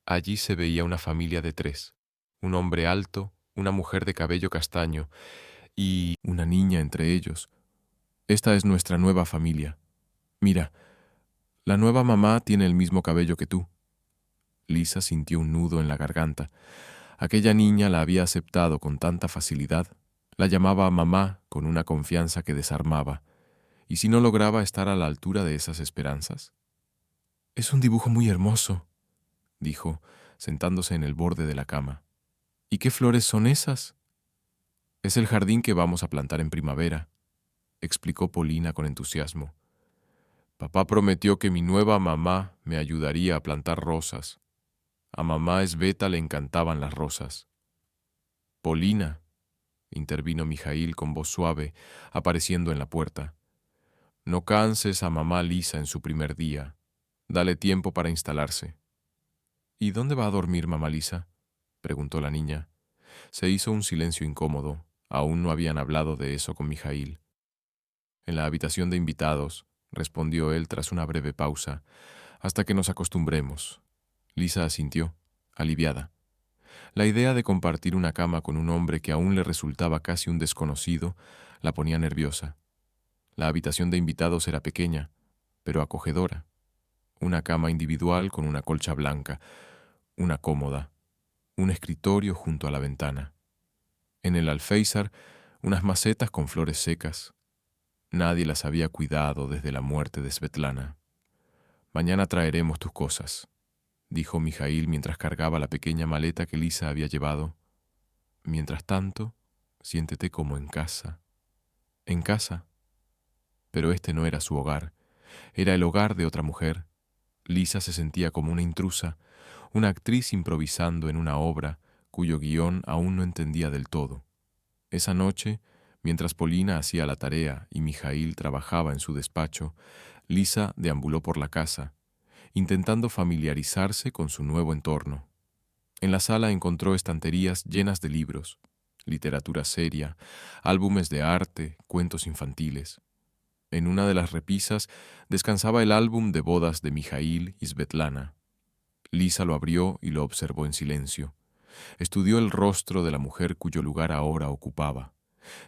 Allí se veía una familia de 3, un hombre alto, una mujer de cabello castaño y una niña entre ellos. «Esta es nuestra nueva familia. Mira, la nueva mamá tiene el mismo cabello que tú». Lisa sintió un nudo en la garganta. Aquella niña la había aceptado con tanta facilidad. La llamaba mamá con una confianza que desarmaba. ¿Y si no lograba estar a la altura de esas esperanzas? «Es un dibujo muy hermoso», dijo, sentándose en el borde de la cama. «¿Y qué flores son esas?». «Es el jardín que vamos a plantar en primavera», explicó Polina con entusiasmo. «Papá prometió que mi nueva mamá me ayudaría a plantar rosas. A mamá Sveta le encantaban las rosas». «Polina», intervino Mijail con voz suave, apareciendo en la puerta. «No canses a mamá Lisa en su primer día. Dale tiempo para instalarse». «¿Y dónde va a dormir mamá Lisa?», preguntó la niña. Se hizo un silencio incómodo. Aún no habían hablado de eso con Mijail. «En la habitación de invitados», respondió él tras una breve pausa, «hasta que nos acostumbremos». Lisa asintió, aliviada. La idea de compartir una cama con un hombre que aún le resultaba casi un desconocido la ponía nerviosa. La habitación de invitados era pequeña, pero acogedora. Una cama individual con una colcha blanca, una cómoda, un escritorio junto a la ventana. En el alféizar, unas macetas con flores secas. Nadie las había cuidado desde la muerte de Svetlana. Mañana traeremos tus cosas, dijo Mijail mientras cargaba la pequeña maleta que Lisa había llevado. Mientras tanto, siéntete como en casa. ¿En casa? Pero este no era su hogar, era el hogar de otra mujer. Lisa se sentía como una intrusa, una actriz improvisando en una obra cuyo guión aún no entendía del todo. Esa noche, mientras Polina hacía la tarea y Mijail trabajaba en su despacho, Lisa deambuló por la casa, intentando familiarizarse con su nuevo entorno. En la sala encontró estanterías llenas de libros, literatura seria, álbumes de arte, cuentos infantiles. En una de las repisas descansaba el álbum de bodas de Mijail y Svetlana. Lisa lo abrió y lo observó en silencio. Estudió el rostro de la mujer cuyo lugar ahora ocupaba.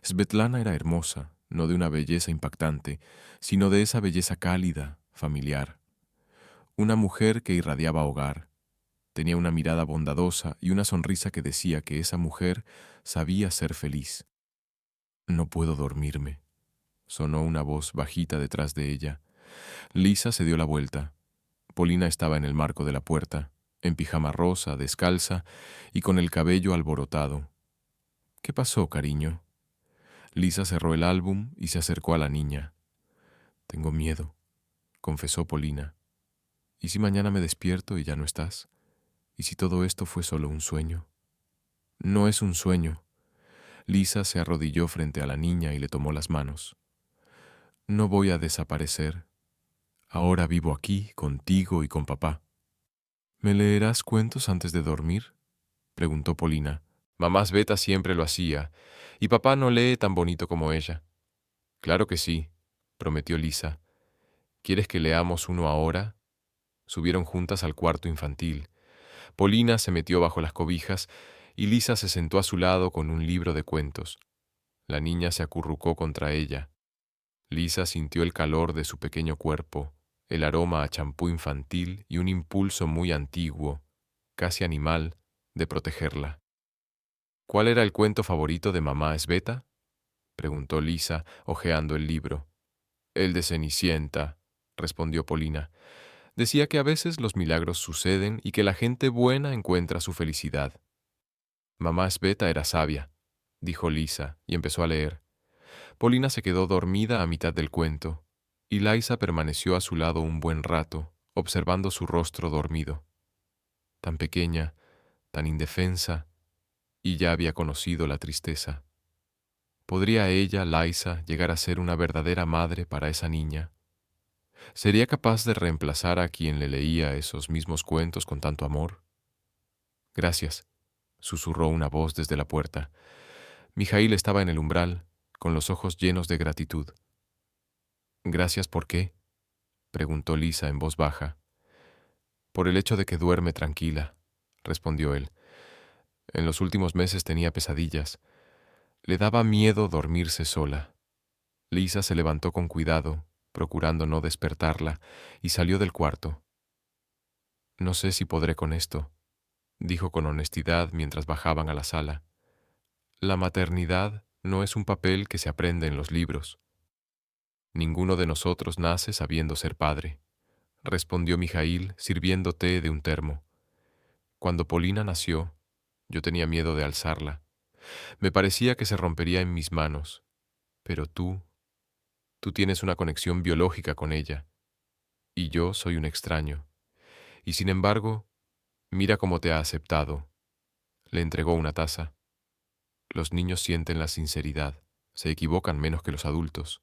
Svetlana era hermosa, no de una belleza impactante, sino de esa belleza cálida, familiar. Una mujer que irradiaba hogar. Tenía una mirada bondadosa y una sonrisa que decía que esa mujer sabía ser feliz. No puedo dormirme, sonó una voz bajita detrás de ella. Lisa se dio la vuelta. Polina estaba en el marco de la puerta, en pijama rosa, descalza y con el cabello alborotado. ¿Qué pasó, cariño? Lisa cerró el álbum y se acercó a la niña. Tengo miedo, confesó Polina. ¿Y si mañana me despierto y ya no estás? ¿Y si todo esto fue solo un sueño? No es un sueño. Lisa se arrodilló frente a la niña y le tomó las manos. No voy a desaparecer. Ahora vivo aquí, contigo y con papá. ¿Me leerás cuentos antes de dormir?, preguntó Polina. Mamá Sveta siempre lo hacía, y papá no lee tan bonito como ella. Claro que sí, prometió Lisa. ¿Quieres que leamos uno ahora? Subieron juntas al cuarto infantil. Polina se metió bajo las cobijas y Lisa se sentó a su lado con un libro de cuentos. La niña se acurrucó contra ella. Lisa sintió el calor de su pequeño cuerpo, el aroma a champú infantil y un impulso muy antiguo, casi animal, de protegerla. ¿Cuál era el cuento favorito de mamá Sveta?, preguntó Lisa, hojeando el libro. El de Cenicienta, respondió Polina. Decía que a veces los milagros suceden y que la gente buena encuentra su felicidad. Mamá Sveta era sabia, dijo Lisa, y empezó a leer. Polina se quedó dormida a mitad del cuento, y Laisa permaneció a su lado un buen rato, observando su rostro dormido. Tan pequeña, tan indefensa, y ya había conocido la tristeza. ¿Podría ella, Laisa, llegar a ser una verdadera madre para esa niña? ¿Sería capaz de reemplazar a quien le leía esos mismos cuentos con tanto amor? Gracias, susurró una voz desde la puerta. Mijail estaba en el umbral, con los ojos llenos de gratitud. ¿Gracias por qué?, preguntó Lisa en voz baja. Por el hecho de que duerme tranquila, respondió él. En los últimos meses tenía pesadillas. Le daba miedo dormirse sola. Lisa se levantó con cuidado, procurando no despertarla, y salió del cuarto. No sé si podré con esto, dijo con honestidad mientras bajaban a la sala. La maternidad no es un papel que se aprende en los libros. Ninguno de nosotros nace sabiendo ser padre, respondió Mijail sirviendo té de un termo. Cuando Polina nació, yo tenía miedo de alzarla. Me parecía que se rompería en mis manos. Pero tú tienes una conexión biológica con ella, y yo soy un extraño. Y sin embargo, mira cómo te ha aceptado. Le entregó una taza. Los niños sienten la sinceridad, se equivocan menos que los adultos.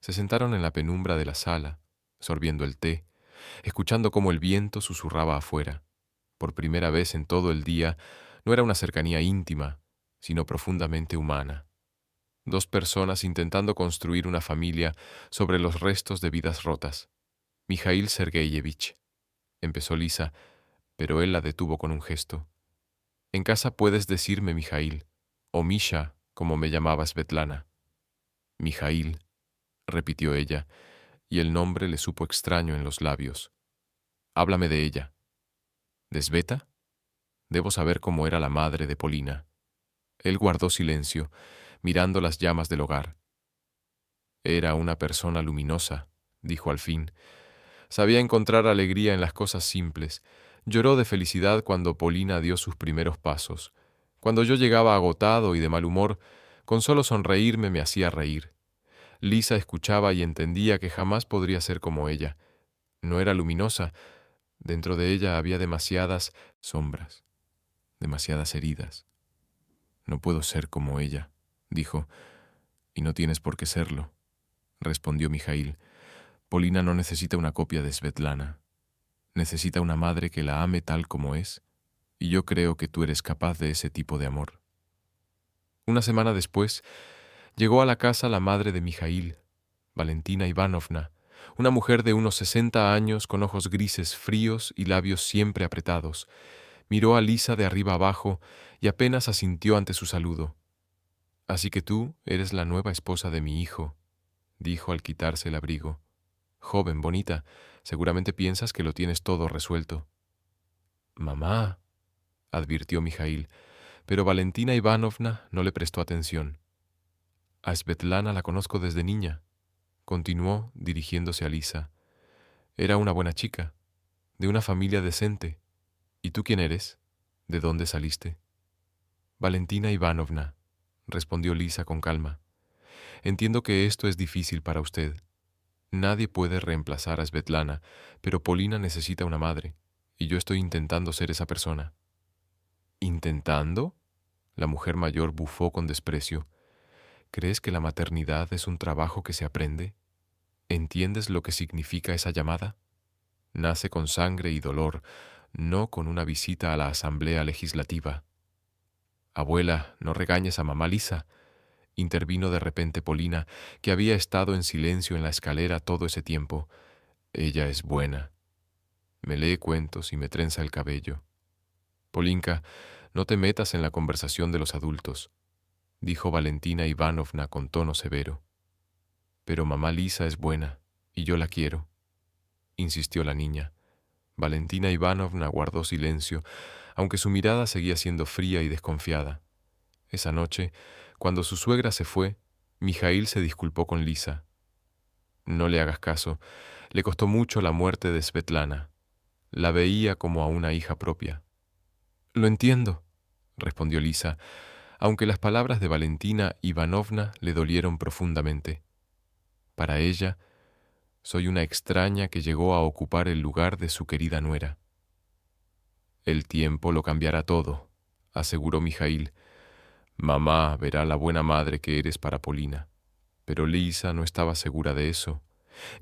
Se sentaron en la penumbra de la sala, sorbiendo el té, escuchando cómo el viento susurraba afuera. Por primera vez en todo el día, no era una cercanía íntima, sino profundamente humana. Dos personas intentando construir una familia sobre los restos de vidas rotas. Mijail Sergeyevich, empezó Lisa, pero él la detuvo con un gesto. En casa puedes decirme Mijail, o Misha, como me llamaba Svetlana. Mijail, repitió ella, y el nombre le supo extraño en los labios. Háblame de ella. ¿De Sveta? Debo saber cómo era la madre de Polina. Él guardó silencio, mirando las llamas del hogar. Era una persona luminosa, dijo al fin. Sabía encontrar alegría en las cosas simples. Lloró de felicidad cuando Polina dio sus primeros pasos. Cuando yo llegaba agotado y de mal humor, con solo sonreírme me hacía reír. Lisa escuchaba y entendía que jamás podría ser como ella. No era luminosa. Dentro de ella había demasiadas sombras, demasiadas heridas. No puedo ser como ella, dijo. Y no tienes por qué serlo, respondió Mijail. Polina no necesita una copia de Svetlana. Necesita una madre que la ame tal como es, y yo creo que tú eres capaz de ese tipo de amor. Una semana después, llegó a la casa la madre de Mijail, Valentina Ivanovna, una mujer de unos 60 años con ojos grises fríos y labios siempre apretados. Miró a Lisa de arriba abajo y apenas asintió ante su saludo. «Así que tú eres la nueva esposa de mi hijo», dijo al quitarse el abrigo. «Joven, bonita, seguramente piensas que lo tienes todo resuelto». «Mamá», advirtió Mijail, pero Valentina Ivanovna no le prestó atención. «A Svetlana la conozco desde niña», continuó dirigiéndose a Lisa. «Era una buena chica, de una familia decente. ¿Y tú quién eres? ¿De dónde saliste?» «Valentina Ivanovna», respondió Lisa con calma. «Entiendo que esto es difícil para usted. Nadie puede reemplazar a Svetlana, pero Polina necesita una madre, y yo estoy intentando ser esa persona». «¿Intentando?», la mujer mayor bufó con desprecio. «¿Crees que la maternidad es un trabajo que se aprende? ¿Entiendes lo que significa esa llamada? Nace con sangre y dolor, no con una visita a la Asamblea Legislativa». «Abuela, no regañes a mamá Lisa», intervino de repente Polina, que había estado en silencio en la escalera todo ese tiempo. «Ella es buena. Me lee cuentos y me trenza el cabello». «Polinka, no te metas en la conversación de los adultos», dijo Valentina Ivanovna con tono severo. «Pero mamá Lisa es buena, y yo la quiero», insistió la niña. Valentina Ivanovna guardó silencio, aunque su mirada seguía siendo fría y desconfiada. Esa noche, cuando su suegra se fue, Mijail se disculpó con Lisa. «No le hagas caso. Le costó mucho la muerte de Svetlana. La veía como a una hija propia». «Lo entiendo», respondió Lisa, aunque las palabras de Valentina Ivanovna le dolieron profundamente. Para ella, soy una extraña que llegó a ocupar el lugar de su querida nuera. «El tiempo lo cambiará todo», aseguró Mijail. «Mamá verá la buena madre que eres para Polina». Pero Lisa no estaba segura de eso,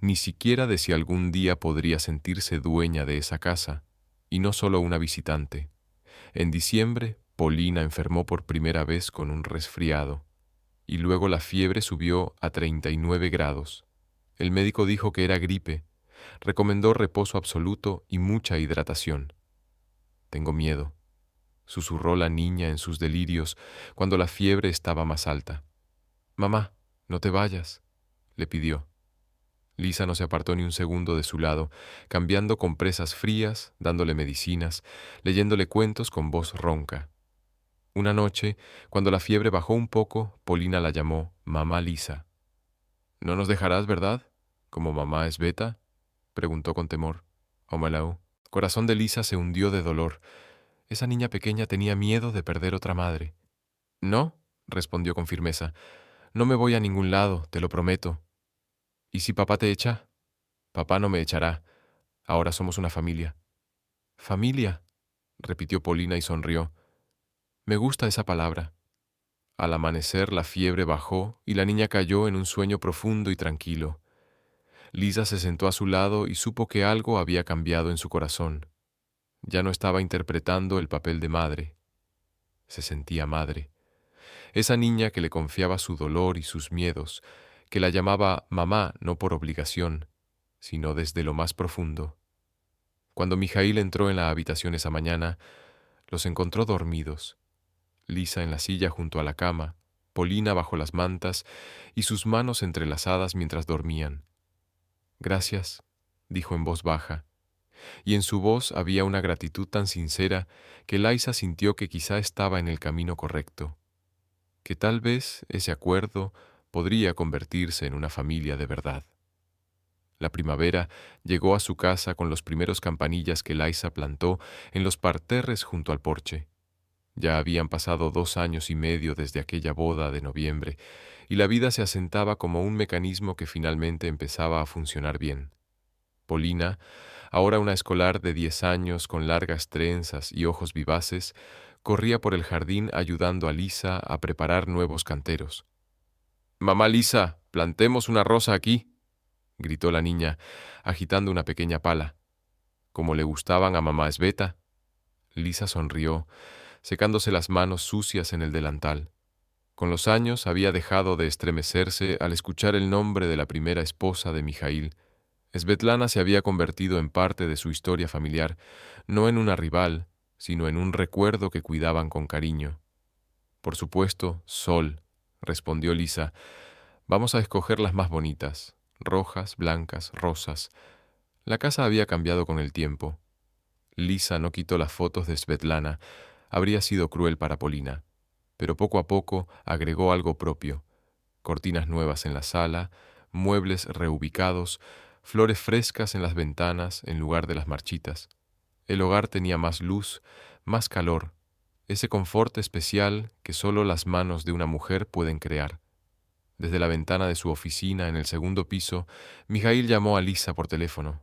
ni siquiera de si algún día podría sentirse dueña de esa casa, y no solo una visitante. En diciembre, Polina enfermó por primera vez con un resfriado, y luego la fiebre subió a 39 grados. El médico dijo que era gripe, recomendó reposo absoluto y mucha hidratación. «Tengo miedo», susurró la niña en sus delirios cuando la fiebre estaba más alta. «Mamá, no te vayas», le pidió. Lisa no se apartó ni un segundo de su lado, cambiando compresas frías, dándole medicinas, leyéndole cuentos con voz ronca. Una noche, cuando la fiebre bajó un poco, Polina la llamó mamá Lisa. «No nos dejarás, ¿verdad? ¿Como mamá es Beta?», preguntó con temor. «Omalau». El corazón de Lisa se hundió de dolor. Esa niña pequeña tenía miedo de perder otra madre. «No», respondió con firmeza, «no me voy a ningún lado, te lo prometo». «¿Y si papá te echa?». «Papá no me echará. Ahora somos una familia». «¿Familia?», repitió Polina y sonrió. «Me gusta esa palabra». Al amanecer la fiebre bajó y la niña cayó en un sueño profundo y tranquilo. Lisa se sentó a su lado y supo que algo había cambiado en su corazón. Ya no estaba interpretando el papel de madre. Se sentía madre. Esa niña que le confiaba su dolor y sus miedos, que la llamaba mamá no por obligación, sino desde lo más profundo. Cuando Mijail entró en la habitación esa mañana, los encontró dormidos. Lisa en la silla junto a la cama, Polina bajo las mantas y sus manos entrelazadas mientras dormían. «Gracias», dijo en voz baja, y en su voz había una gratitud tan sincera que Liza sintió que quizá estaba en el camino correcto, que tal vez ese acuerdo podría convertirse en una familia de verdad. La primavera llegó a su casa con los primeros campanillas que Liza plantó en los parterres junto al porche. Ya habían pasado 2 años y medio desde aquella boda de noviembre, y la vida se asentaba como un mecanismo que finalmente empezaba a funcionar bien. Polina, ahora una escolar de 10 años con largas trenzas y ojos vivaces, corría por el jardín ayudando a Lisa a preparar nuevos canteros. «Mamá Lisa, plantemos una rosa aquí», gritó la niña, agitando una pequeña pala. «Como le gustaban a mamá Esbeta». Lisa sonrió, secándose las manos sucias en el delantal. Con los años había dejado de estremecerse al escuchar el nombre de la primera esposa de Mijaíl. Svetlana se había convertido en parte de su historia familiar, no en una rival, sino en un recuerdo que cuidaban con cariño. «Por supuesto, Sol», respondió Lisa. «Vamos a escoger las más bonitas, rojas, blancas, rosas». La casa había cambiado con el tiempo. Lisa no quitó las fotos de Svetlana, habría sido cruel para Polina, pero poco a poco agregó algo propio: cortinas nuevas en la sala, muebles reubicados, flores frescas en las ventanas en lugar de las marchitas. El hogar tenía más luz, más calor, ese confort especial que solo las manos de una mujer pueden crear. Desde la ventana de su oficina en el segundo piso, Mijaíl llamó a Lisa por teléfono.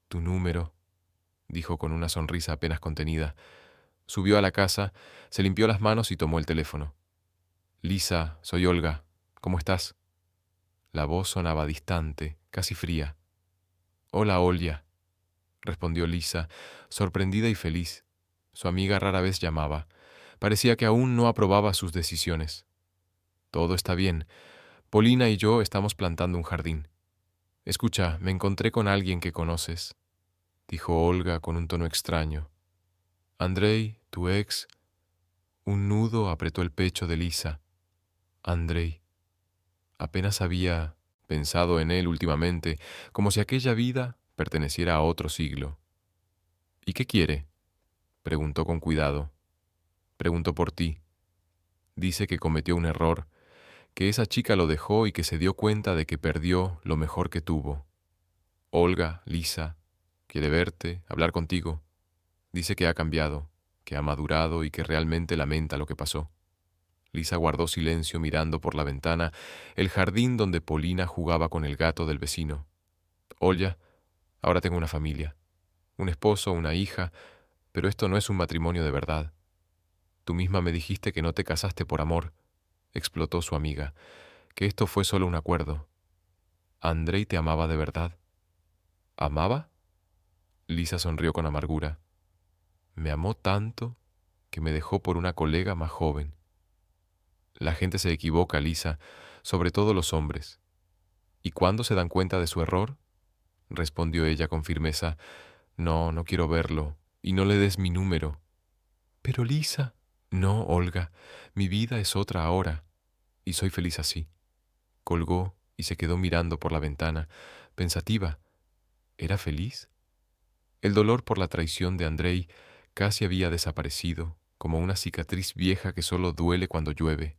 «Tu número», dijo con una sonrisa apenas contenida. Subió a la casa, se limpió las manos y tomó el teléfono. «Lisa, soy Olga. ¿Cómo estás?» La voz sonaba distante, casi fría. «Hola, Olya», respondió Lisa, sorprendida y feliz. Su amiga rara vez llamaba. Parecía que aún no aprobaba sus decisiones. «Todo está bien. Polina y yo estamos plantando un jardín. Escucha, me encontré con alguien que conoces», dijo Olga con un tono extraño. «Andrei, tu ex». Un nudo apretó el pecho de Lisa. Andrei. Apenas había pensado en él últimamente, como si aquella vida perteneciera a otro siglo. «¿Y qué quiere?», preguntó con cuidado. «Preguntó por ti. Dice que cometió un error, que esa chica lo dejó y que se dio cuenta de que perdió lo mejor que tuvo. Olga, Lisa, quiere verte, hablar contigo. Dice que ha cambiado, que ha madurado y que realmente lamenta lo que pasó». Lisa guardó silencio mirando por la ventana el jardín donde Polina jugaba con el gato del vecino. «Olya, ahora tengo una familia, un esposo, una hija, pero esto no es un matrimonio de verdad. Tú misma me dijiste que no te casaste por amor», explotó su amiga, «que esto fue solo un acuerdo. Andrei te amaba de verdad». «¿Amaba?». Lisa sonrió con amargura. «Me amó tanto que me dejó por una colega más joven». La gente se equivoca, Lisa, sobre todo los hombres. ¿Y cuándo se dan cuenta de su error?, respondió ella con firmeza. «No, no quiero verlo, y no le des mi número». «Pero Lisa». «No, Olga, mi vida es otra ahora, y soy feliz así». Colgó y se quedó mirando por la ventana, pensativa. ¿Era feliz? El dolor por la traición de Andrei casi había desaparecido, como una cicatriz vieja que solo duele cuando llueve.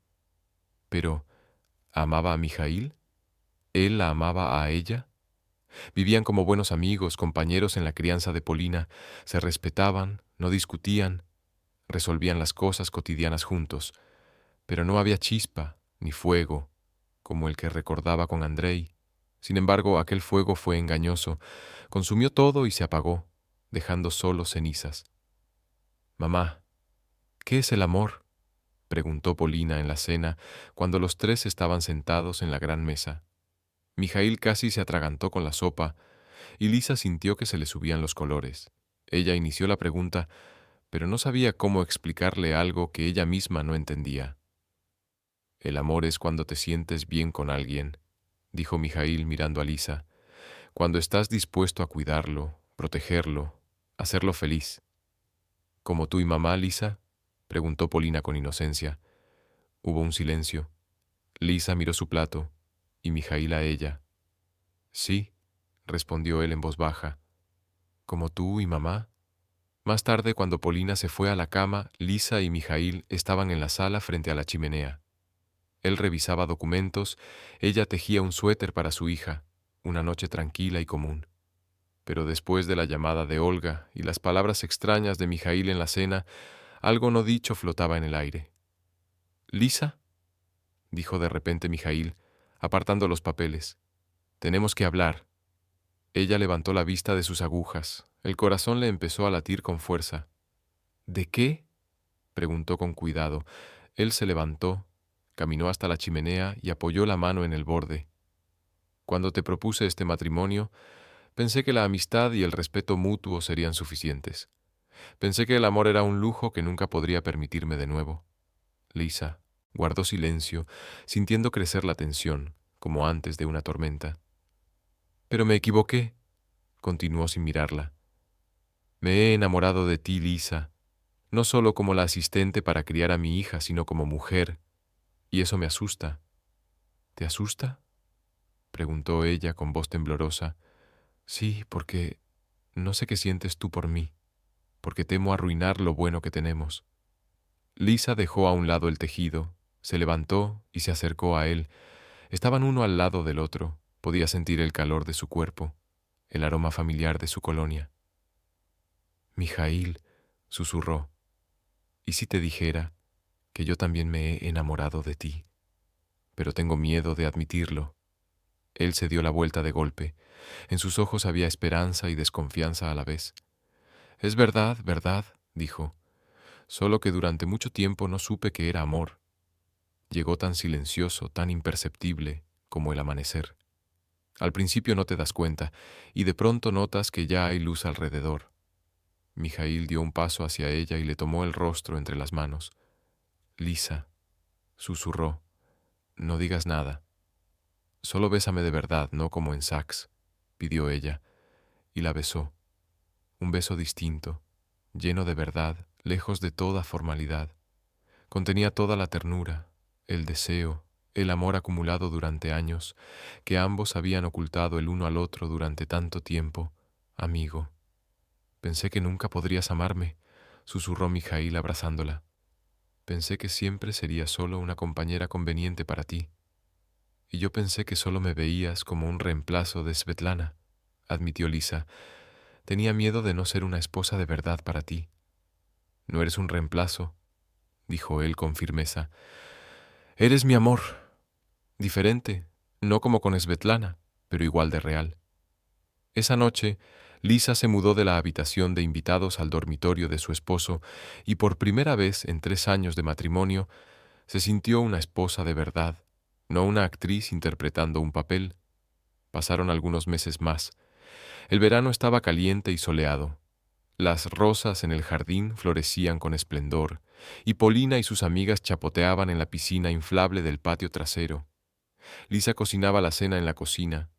Pero, ¿amaba a Mijaíl? ¿Él la amaba a ella? Vivían como buenos amigos, compañeros en la crianza de Polina, se respetaban, no discutían, resolvían las cosas cotidianas juntos, pero no había chispa ni fuego, como el que recordaba con Andrei. Sin embargo, aquel fuego fue engañoso, consumió todo y se apagó, dejando solo cenizas. «Mamá, ¿qué es el amor?», preguntó Polina en la cena, cuando los tres estaban sentados en la gran mesa. Mijaíl casi se atragantó con la sopa, y Lisa sintió que se le subían los colores. Ella inició la pregunta, pero no sabía cómo explicarle algo que ella misma no entendía. «El amor es cuando te sientes bien con alguien», dijo Mijaíl mirando a Lisa, «cuando estás dispuesto a cuidarlo, protegerlo, hacerlo feliz». «¿Como tú y mamá, Lisa?», preguntó Polina con inocencia. Hubo un silencio. Lisa miró su plato, y Mijaíl a ella. «Sí», respondió él en voz baja, «como tú y mamá». Más tarde, cuando Polina se fue a la cama, Lisa y Mijaíl estaban en la sala frente a la chimenea. Él revisaba documentos, ella tejía un suéter para su hija, una noche tranquila y común. Pero después de la llamada de Olga y las palabras extrañas de Mijaíl en la cena, algo no dicho flotaba en el aire. «¿Lisa?», dijo de repente Mijaíl, apartando los papeles. «Tenemos que hablar». Ella levantó la vista de sus agujas. El corazón le empezó a latir con fuerza. «¿De qué?», preguntó con cuidado. Él se levantó, caminó hasta la chimenea y apoyó la mano en el borde. «Cuando te propuse este matrimonio, pensé que la amistad y el respeto mutuo serían suficientes. Pensé que el amor era un lujo que nunca podría permitirme de nuevo». Lisa guardó silencio, sintiendo crecer la tensión, como antes de una tormenta. «Pero me equivoqué», continuó sin mirarla. «Me he enamorado de ti, Lisa, no solo como la asistente para criar a mi hija, sino como mujer, y eso me asusta». «¿Te asusta?», preguntó ella con voz temblorosa. «Sí, porque no sé qué sientes tú por mí, porque temo arruinar lo bueno que tenemos». Lisa dejó a un lado el tejido, se levantó y se acercó a él. Estaban uno al lado del otro. Podía sentir el calor de su cuerpo, el aroma familiar de su colonia. «Mijaíl», susurró, «¿y si te dijera que yo también me he enamorado de ti? Pero tengo miedo de admitirlo». Él se dio la vuelta de golpe. En sus ojos había esperanza y desconfianza a la vez. «Es verdad, verdad», dijo, «solo que durante mucho tiempo no supe que era amor. Llegó tan silencioso, tan imperceptible como el amanecer. Al principio no te das cuenta, y de pronto notas que ya hay luz alrededor». Mijaíl dio un paso hacia ella y le tomó el rostro entre las manos. «Lisa», susurró, «no digas nada. Solo bésame de verdad, no como en Saks», pidió ella, y la besó. Un beso distinto, lleno de verdad, lejos de toda formalidad. Contenía toda la ternura, el deseo, el amor acumulado durante años, que ambos habían ocultado el uno al otro durante tanto tiempo. «Amigo, pensé que nunca podrías amarme», susurró Mijaíl abrazándola. «Pensé que siempre sería solo una compañera conveniente para ti. Y yo pensé que solo me veías como un reemplazo de Svetlana», admitió Lisa. «Tenía miedo de no ser una esposa de verdad para ti». «No eres un reemplazo», dijo él con firmeza. «Eres mi amor. Diferente, no como con Svetlana, pero igual de real». Esa noche, Lisa se mudó de la habitación de invitados al dormitorio de su esposo y por primera vez en 3 años de matrimonio se sintió una esposa de verdad, no una actriz interpretando un papel. Pasaron algunos meses más. El verano estaba caliente y soleado. Las rosas en el jardín florecían con esplendor, y Polina y sus amigas chapoteaban en la piscina inflable del patio trasero. Lisa cocinaba la cena en la cocina,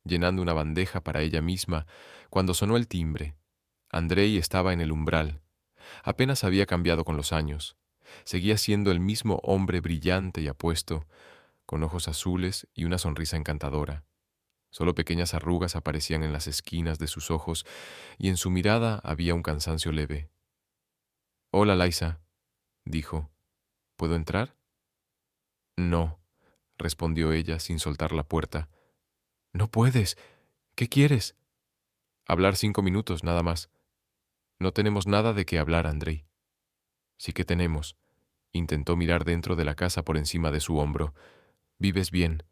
llenando una bandeja para ella misma, cuando sonó el timbre. Andrei estaba en el umbral. Apenas había cambiado con los años. Seguía siendo el mismo hombre brillante y apuesto, con ojos azules y una sonrisa encantadora. Solo pequeñas arrugas aparecían en las esquinas de sus ojos y en su mirada había un cansancio leve. «Hola, Liza», dijo. «¿Puedo entrar?» «No», respondió ella sin soltar la puerta. «No puedes. ¿Qué quieres?» «Hablar 5 minutos, nada más». «No tenemos nada de qué hablar, Andrei». «Sí que tenemos». Intentó mirar dentro de la casa por encima de su hombro. «Vives bien.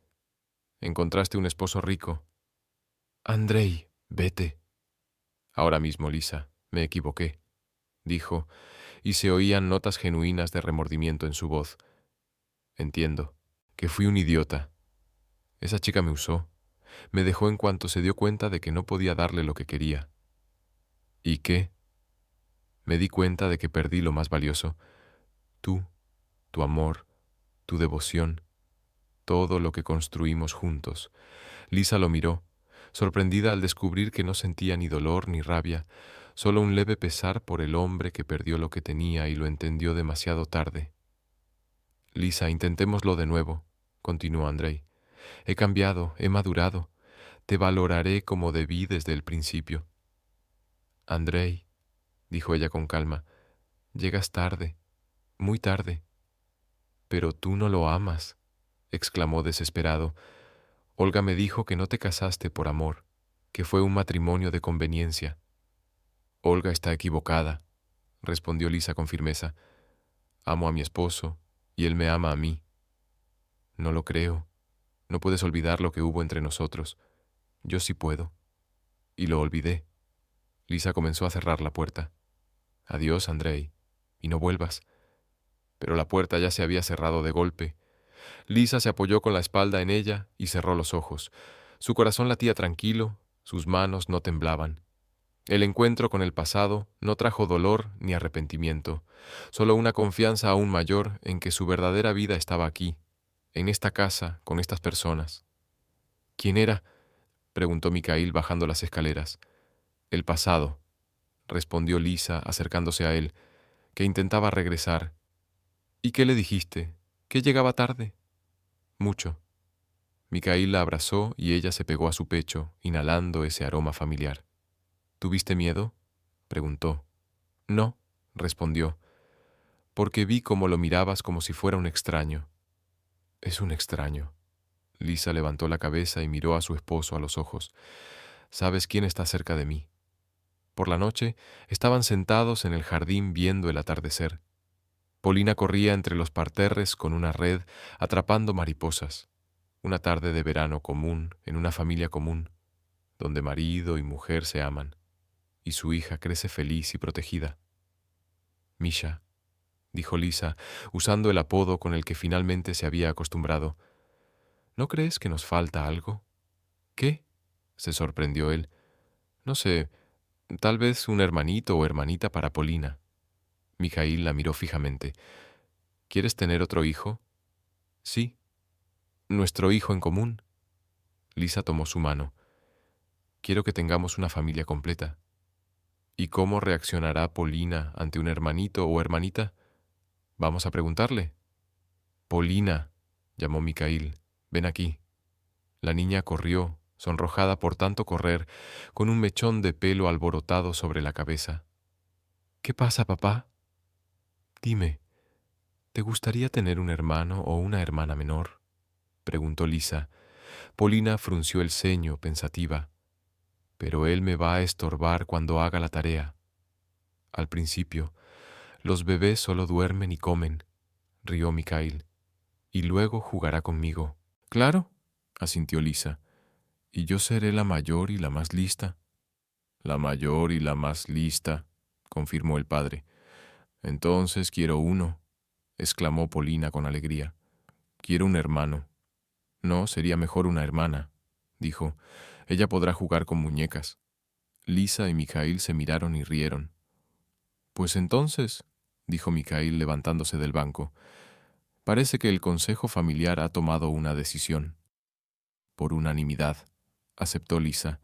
Encontraste un esposo rico». «Andrei, vete». «Ahora mismo, Lisa, me equivoqué», dijo, y se oían notas genuinas de remordimiento en su voz. «Entiendo, que fui un idiota. Esa chica me usó. Me dejó en cuanto se dio cuenta de que no podía darle lo que quería». «¿Y qué?» «Me di cuenta de que perdí lo más valioso. Tú, tu amor, tu devoción, todo lo que construimos juntos». Lisa lo miró, sorprendida al descubrir que no sentía ni dolor ni rabia, solo un leve pesar por el hombre que perdió lo que tenía y lo entendió demasiado tarde. «Lisa, intentémoslo de nuevo», continuó Andrei. «He cambiado, he madurado. Te valoraré como debí desde el principio». «Andrei», dijo ella con calma, «llegas tarde, muy tarde. Pero tú no lo amas». exclamó desesperado. Olga me dijo que no te casaste por amor, que fue un matrimonio de conveniencia. Olga está equivocada, respondió Lisa con firmeza. Amo a mi esposo y él me ama a mí. No lo creo. No puedes olvidar lo que hubo entre nosotros. Yo sí puedo. Y lo olvidé. Lisa comenzó a cerrar la puerta. Adiós, Andrei, y no vuelvas. Pero la puerta ya se había cerrado de golpe. Lisa se apoyó con la espalda en ella y cerró los ojos. Su corazón latía tranquilo, sus manos no temblaban. El encuentro con el pasado no trajo dolor ni arrepentimiento, solo una confianza aún mayor en que su verdadera vida estaba aquí, en esta casa, con estas personas. ¿Quién era? Preguntó Mikhail bajando las escaleras. El pasado, respondió Lisa acercándose a él, que intentaba regresar. ¿Y qué le dijiste? ¿Que llegaba tarde? Mucho. Mikhail la abrazó y ella se pegó a su pecho, inhalando ese aroma familiar. ¿Tuviste miedo? Preguntó. No, respondió, porque vi cómo lo mirabas como si fuera un extraño. Es un extraño. Lisa levantó la cabeza y miró a su esposo a los ojos. ¿Sabes quién está cerca de mí? Por la noche estaban sentados en el jardín viendo el atardecer. Polina corría entre los parterres con una red, atrapando mariposas. Una tarde de verano común, en una familia común, donde marido y mujer se aman, y su hija crece feliz y protegida. Misha, dijo Lisa, usando el apodo con el que finalmente se había acostumbrado, ¿no crees que nos falta algo? ¿Qué? Se sorprendió él. No sé, tal vez un hermanito o hermanita para Polina. Mikhail la miró fijamente. ¿Quieres tener otro hijo? Sí. ¿Nuestro hijo en común? Lisa tomó su mano. Quiero que tengamos una familia completa. ¿Y cómo reaccionará Polina ante un hermanito o hermanita? Vamos a preguntarle. Polina, llamó Mikhail, ven aquí. La niña corrió, sonrojada por tanto correr, con un mechón de pelo alborotado sobre la cabeza. ¿Qué pasa, papá? Dime, ¿te gustaría tener un hermano o una hermana menor? Preguntó Lisa. Polina frunció el ceño, pensativa. Pero él me va a estorbar cuando haga la tarea. Al principio, los bebés solo duermen y comen, rió Mikhail, y luego jugará conmigo. Claro, asintió Lisa, y yo seré la mayor y la más lista. La mayor y la más lista, confirmó el padre. Entonces quiero uno, exclamó Polina con alegría. Quiero un hermano. No, sería mejor una hermana, dijo. Ella podrá jugar con muñecas. Lisa y Mikhail se miraron y rieron. Pues entonces, dijo Mikhail levantándose del banco, parece que el consejo familiar ha tomado una decisión. Por unanimidad, aceptó Lisa.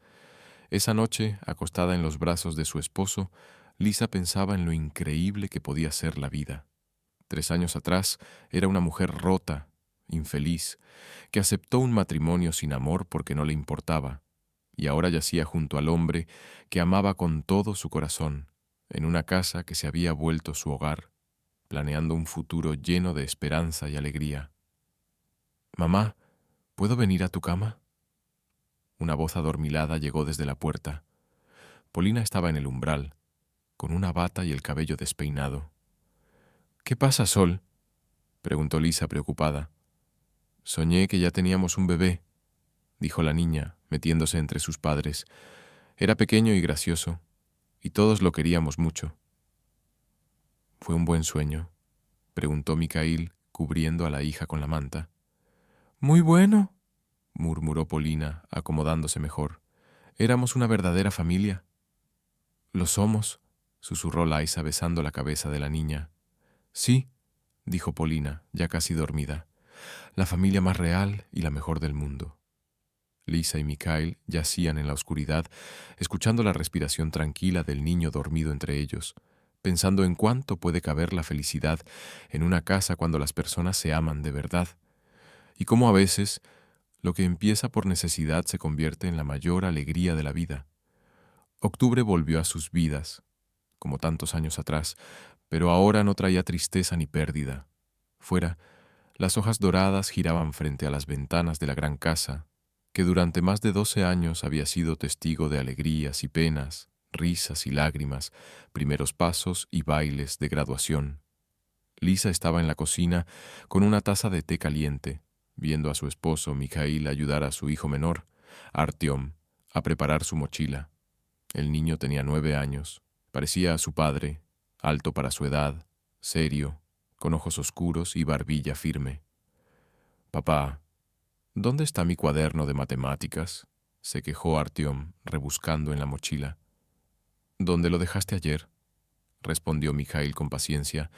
Esa noche, acostada en los brazos de su esposo, Lisa pensaba en lo increíble que podía ser la vida. 3 años atrás era una mujer rota, infeliz, que aceptó un matrimonio sin amor porque no le importaba, y ahora yacía junto al hombre que amaba con todo su corazón, en una casa que se había vuelto su hogar, planeando un futuro lleno de esperanza y alegría. «Mamá, ¿puedo venir a tu cama?» Una voz adormilada llegó desde la puerta. Polina estaba en el umbral, con una bata y el cabello despeinado. «¿Qué pasa, Sol?», preguntó Lisa preocupada. «Soñé que ya teníamos un bebé», dijo la niña, metiéndose entre sus padres. Era pequeño y gracioso, y todos lo queríamos mucho. «¿Fue un buen sueño?», preguntó Mikhail, cubriendo a la hija con la manta. «Muy bueno», murmuró Polina, acomodándose mejor. «Éramos una verdadera familia». «Lo somos», susurró Liza besando la cabeza de la niña. «Sí», dijo Polina, ya casi dormida. «La familia más real y la mejor del mundo». Lisa y Mikhail yacían en la oscuridad, escuchando la respiración tranquila del niño dormido entre ellos, pensando en cuánto puede caber la felicidad en una casa cuando las personas se aman de verdad, y cómo a veces lo que empieza por necesidad se convierte en la mayor alegría de la vida. Octubre volvió a sus vidas, como tantos años atrás, pero ahora no traía tristeza ni pérdida. Fuera, Las hojas doradas giraban frente a las ventanas de la gran casa, que durante más de 12 años había sido testigo de alegrías y penas, risas y lágrimas, primeros pasos y bailes de graduación. Lisa estaba en la cocina con una taza de té caliente, viendo a su esposo Mikhail ayudar a su hijo menor, Artyom, a preparar su mochila. El niño tenía 9 años, parecía a su padre, alto para su edad, serio, con ojos oscuros y barbilla firme. «Papá, ¿dónde está mi cuaderno de matemáticas?», se quejó Artyom, rebuscando en la mochila. «¿Dónde lo dejaste ayer?», respondió Mikhail con paciencia,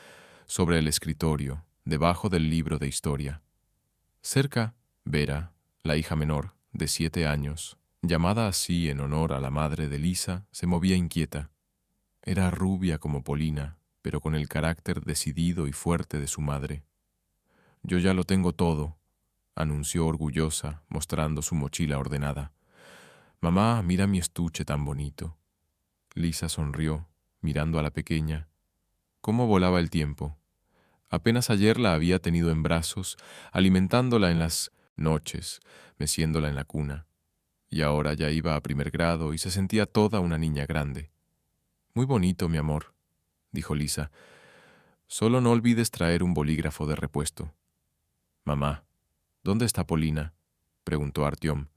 sobre el escritorio, debajo del libro de historia. Cerca, Vera, la hija menor, de 7 años, llamada así en honor a la madre de Lisa, se movía inquieta. Era rubia como Polina, pero con el carácter decidido y fuerte de su madre. «Yo ya lo tengo todo», anunció orgullosa, mostrando su mochila ordenada. «Mamá, mira mi estuche tan bonito». Lisa sonrió, mirando a la pequeña. ¿Cómo volaba el tiempo? Apenas ayer la había tenido en brazos, alimentándola en las noches, meciéndola en la cuna. Y ahora ya iba a primer grado y se sentía toda una niña grande. «Muy bonito, mi amor», dijo Lisa. «Solo no olvides traer un bolígrafo de repuesto». «Mamá, ¿dónde está Polina?», preguntó Artyom.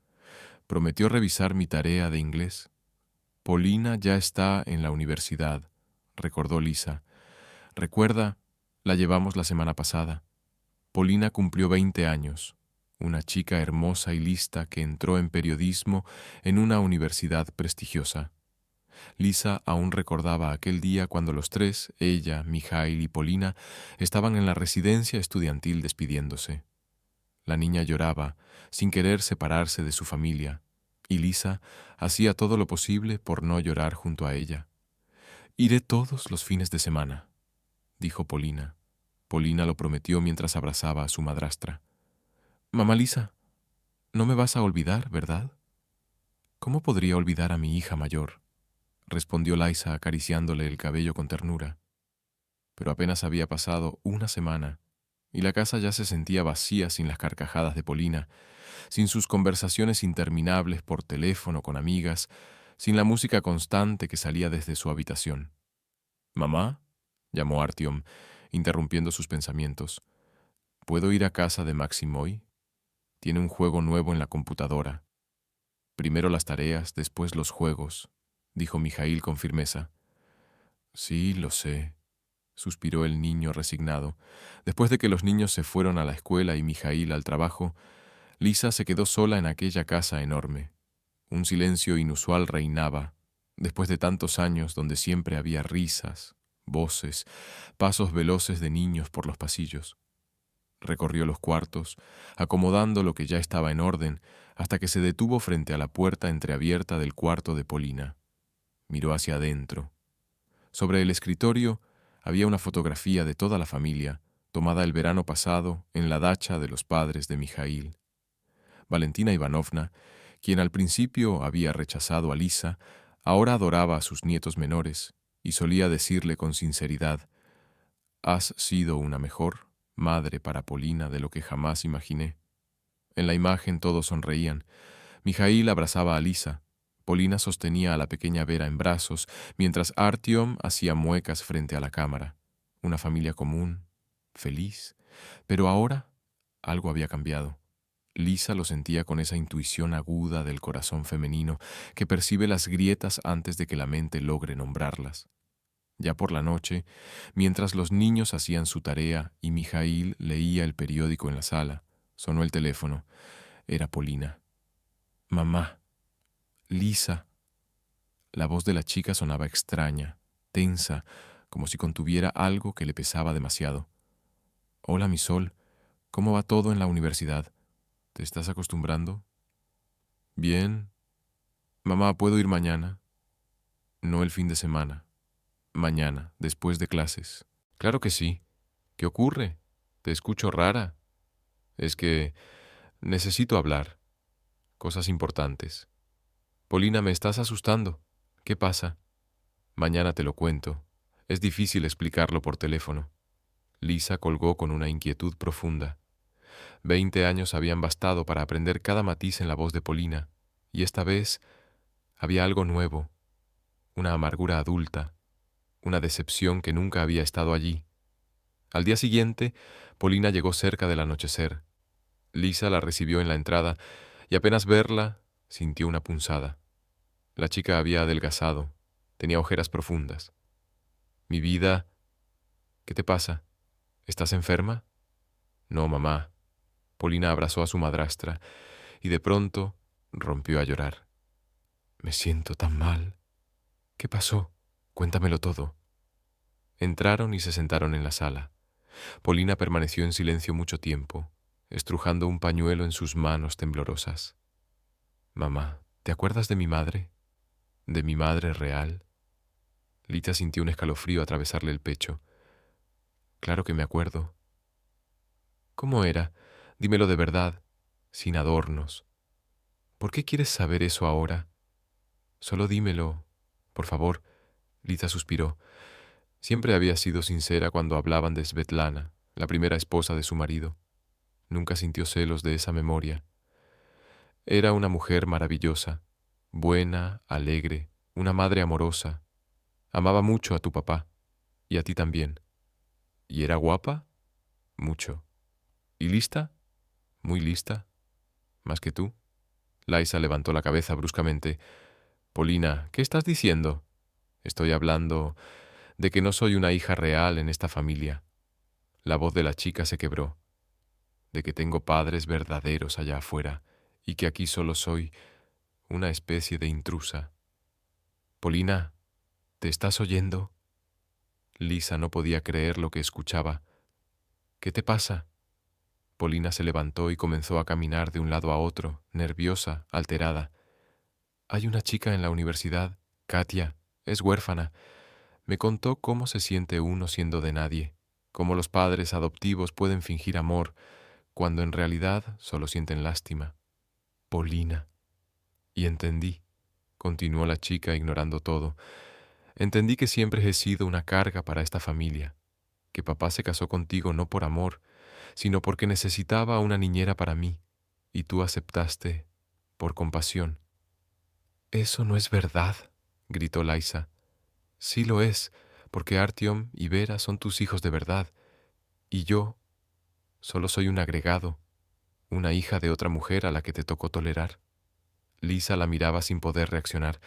«Prometió revisar mi tarea de inglés». «Polina ya está en la universidad», recordó Lisa. «Recuerda, la llevamos la semana pasada. Polina cumplió 20 años, una chica hermosa y lista que entró en periodismo en una universidad prestigiosa». Lisa aún recordaba aquel día cuando los tres, ella, Mikhail y Polina, estaban en la residencia estudiantil despidiéndose. La niña lloraba, sin querer separarse de su familia, y Lisa hacía todo lo posible por no llorar junto a ella. «Iré todos los fines de semana», dijo Polina. Polina lo prometió mientras abrazaba a su madrastra. «Mamá Lisa, no me vas a olvidar, ¿verdad?». «¿Cómo podría olvidar a mi hija mayor?», respondió Liza acariciándole el cabello con ternura. Pero apenas había pasado una semana, y la casa ya se sentía vacía sin las carcajadas de Polina, sin sus conversaciones interminables por teléfono con amigas, sin la música constante que salía desde su habitación. «Mamá», llamó Artyom, interrumpiendo sus pensamientos, «¿puedo ir a casa de Maxim hoy? Tiene un juego nuevo en la computadora». «Primero las tareas, después los juegos», dijo Mikhail con firmeza. «Sí, lo sé», suspiró el niño resignado. Después de que los niños se fueron a la escuela y Mikhail al trabajo, Lisa se quedó sola en aquella casa enorme. Un silencio inusual reinaba, después de tantos años donde siempre había risas, voces, pasos veloces de niños por los pasillos. Recorrió los cuartos, acomodando lo que ya estaba en orden, hasta que se detuvo frente a la puerta entreabierta del cuarto de Polina. Miró hacia adentro. Sobre el escritorio había una fotografía de toda la familia, tomada el verano pasado en la dacha de los padres de Mikhail. Valentina Ivanovna, quien al principio había rechazado a Lisa, ahora adoraba a sus nietos menores y solía decirle con sinceridad: «Has sido una mejor madre para Polina de lo que jamás imaginé». En la imagen todos sonreían. Mikhail abrazaba a Lisa. Polina sostenía a la pequeña Vera en brazos, mientras Artyom hacía muecas frente a la cámara. Una familia común, feliz. Pero ahora algo había cambiado. Lisa lo sentía con esa intuición aguda del corazón femenino que percibe las grietas antes de que la mente logre nombrarlas. Ya por la noche, mientras los niños hacían su tarea y Mikhail leía el periódico en la sala, sonó el teléfono. Era Polina. «Mamá, Lisa». La voz de la chica sonaba extraña, tensa, como si contuviera algo que le pesaba demasiado. «Hola, mi sol. ¿Cómo va todo en la universidad? ¿Te estás acostumbrando?» «Bien. Mamá, ¿puedo ir mañana?» «No el fin de semana. Mañana, después de clases». «Claro que sí. ¿Qué ocurre? Te escucho rara». «Es que necesito hablar. Cosas importantes». «Polina, me estás asustando. ¿Qué pasa?» «Mañana te lo cuento. Es difícil explicarlo por teléfono». Lisa colgó con una inquietud profunda. 20 años habían bastado para aprender cada matiz en la voz de Polina, y esta vez había algo nuevo, una amargura adulta, una decepción que nunca había estado allí. Al día siguiente, Polina llegó cerca del anochecer. Lisa la recibió en la entrada y apenas verla, sintió una punzada. La chica había adelgazado, tenía ojeras profundas. Mi vida, ¿qué te pasa? ¿Estás enferma? No, mamá. Polina abrazó a su madrastra y de pronto rompió a llorar. Me siento tan mal. ¿Qué pasó? Cuéntamelo todo. Entraron y se sentaron en la sala. Polina permaneció en silencio mucho tiempo, estrujando un pañuelo en sus manos temblorosas. Mamá, ¿te acuerdas de mi madre? ¿De mi madre real? Lita sintió un escalofrío atravesarle el pecho. Claro que me acuerdo. ¿Cómo era? Dímelo de verdad, sin adornos. ¿Por qué quieres saber eso ahora? Solo dímelo, por favor. Lita suspiró. Siempre había sido sincera cuando hablaban de Svetlana, la primera esposa de su marido. Nunca sintió celos de esa memoria. Era una mujer maravillosa, buena, alegre, una madre amorosa. Amaba mucho a tu papá, y a ti también. ¿Y era guapa? Mucho. ¿Y lista? Muy lista. ¿Más que tú? Laisa levantó la cabeza bruscamente. Polina, ¿qué estás diciendo? Estoy hablando de que no soy una hija real en esta familia. La voz de la chica se quebró. De que tengo padres verdaderos allá afuera y que aquí solo soy una especie de intrusa. Polina, ¿te estás oyendo? Lisa no podía creer lo que escuchaba. ¿Qué te pasa? Polina se levantó y comenzó a caminar de un lado a otro, nerviosa, alterada. Hay una chica en la universidad, Katia, es huérfana. Me contó cómo se siente uno siendo de nadie, cómo los padres adoptivos pueden fingir amor, cuando en realidad solo sienten lástima. Polina. Y entendí, continuó la chica ignorando todo, entendí que siempre he sido una carga para esta familia, que papá se casó contigo no por amor, sino porque necesitaba una niñera para mí, y tú aceptaste por compasión. Eso no es verdad, gritó Laisa. Sí lo es, porque Artyom y Vera son tus hijos de verdad, y yo solo soy un agregado, una hija de otra mujer a la que te tocó tolerar. Lisa la miraba sin poder reaccionar.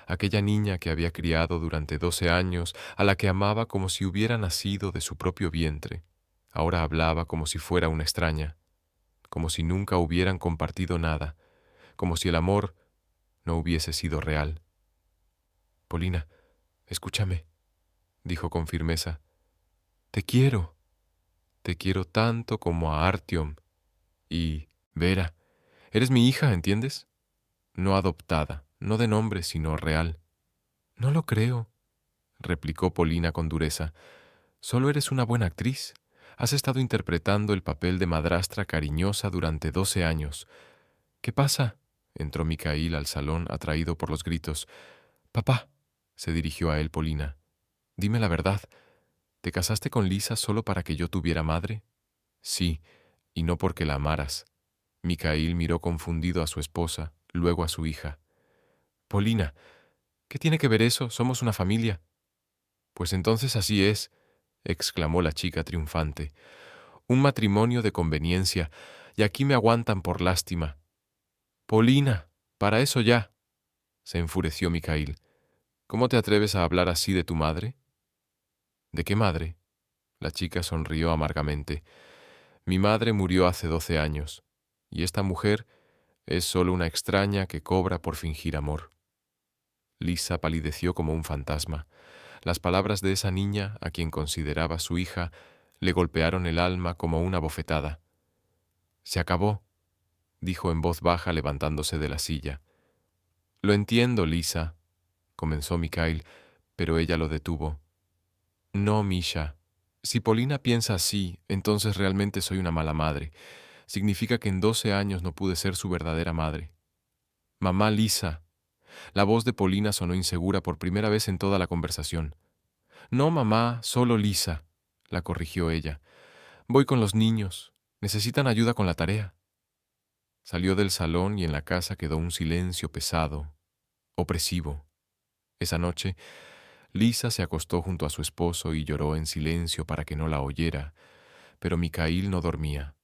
Aquella niña que había criado durante 12 años, a la que amaba como si hubiera nacido de su propio vientre, ahora hablaba como si fuera una extraña, como si nunca hubieran compartido nada, como si el amor no hubiese sido real. Polina, escúchame, dijo con firmeza. Te quiero tanto como a Artyom. Y, Vera, eres mi hija, ¿entiendes? No adoptada, no de nombre, sino real. No lo creo, replicó Polina con dureza. Solo eres una buena actriz. Has estado interpretando el papel de madrastra cariñosa durante 12 años. ¿Qué pasa? Entró Mikhail al salón, atraído por los gritos. Papá, se dirigió a él Polina. Dime la verdad. ¿Te casaste con Lisa solo para que yo tuviera madre? Sí, y no porque la amaras. Mikhail miró confundido a su esposa, luego a su hija. Polina, ¿qué tiene que ver eso? Somos una familia. Pues entonces así es, exclamó la chica triunfante. Un matrimonio de conveniencia, y aquí me aguantan por lástima. Polina, para eso ya, se enfureció Mikhail. ¿Cómo te atreves a hablar así de tu madre? ¿De qué madre? La chica sonrió amargamente. Mi madre murió hace 12 años, y esta mujer es solo una extraña que cobra por fingir amor. Lisa palideció como un fantasma. Las palabras de esa niña, a quien consideraba su hija, le golpearon el alma como una bofetada. Se acabó, dijo en voz baja levantándose de la silla. Lo entiendo, Lisa, comenzó Mikhail, pero ella lo detuvo. No, Misha. Si Polina piensa así, entonces realmente soy una mala madre. Significa que en 12 años no pude ser su verdadera madre. Mamá Lisa. La voz de Polina sonó insegura por primera vez en toda la conversación. No, mamá, solo Lisa, la corrigió ella. Voy con los niños. Necesitan ayuda con la tarea. Salió del salón y en la casa quedó un silencio pesado, opresivo. Esa noche, Lisa se acostó junto a su esposo y lloró en silencio para que no la oyera, pero Micail no dormía.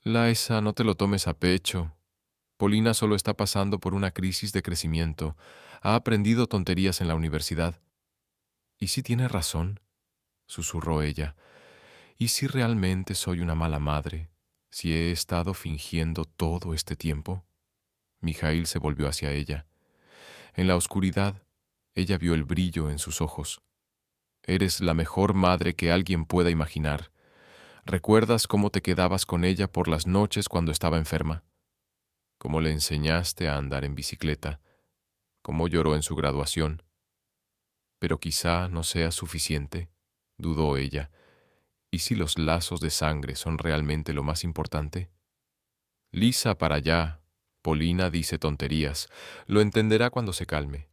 Liza, no te lo tomes a pecho. Polina solo está pasando por una crisis de crecimiento. Ha aprendido tonterías en la universidad. ¿Y si tiene razón? Susurró ella. ¿Y si realmente soy una mala madre? ¿Si he estado fingiendo todo este tiempo? Mijail se volvió hacia ella. En la oscuridad, ella vio el brillo en sus ojos. Eres la mejor madre que alguien pueda imaginar. ¿Recuerdas cómo te quedabas con ella por las noches cuando estaba enferma? ¿Cómo le enseñaste a andar en bicicleta? ¿Cómo lloró en su graduación? Pero quizá no sea suficiente, dudó ella. ¿Y si los lazos de sangre son realmente lo más importante? Lisa para allá. Polina dice tonterías. Lo entenderá cuando se calme.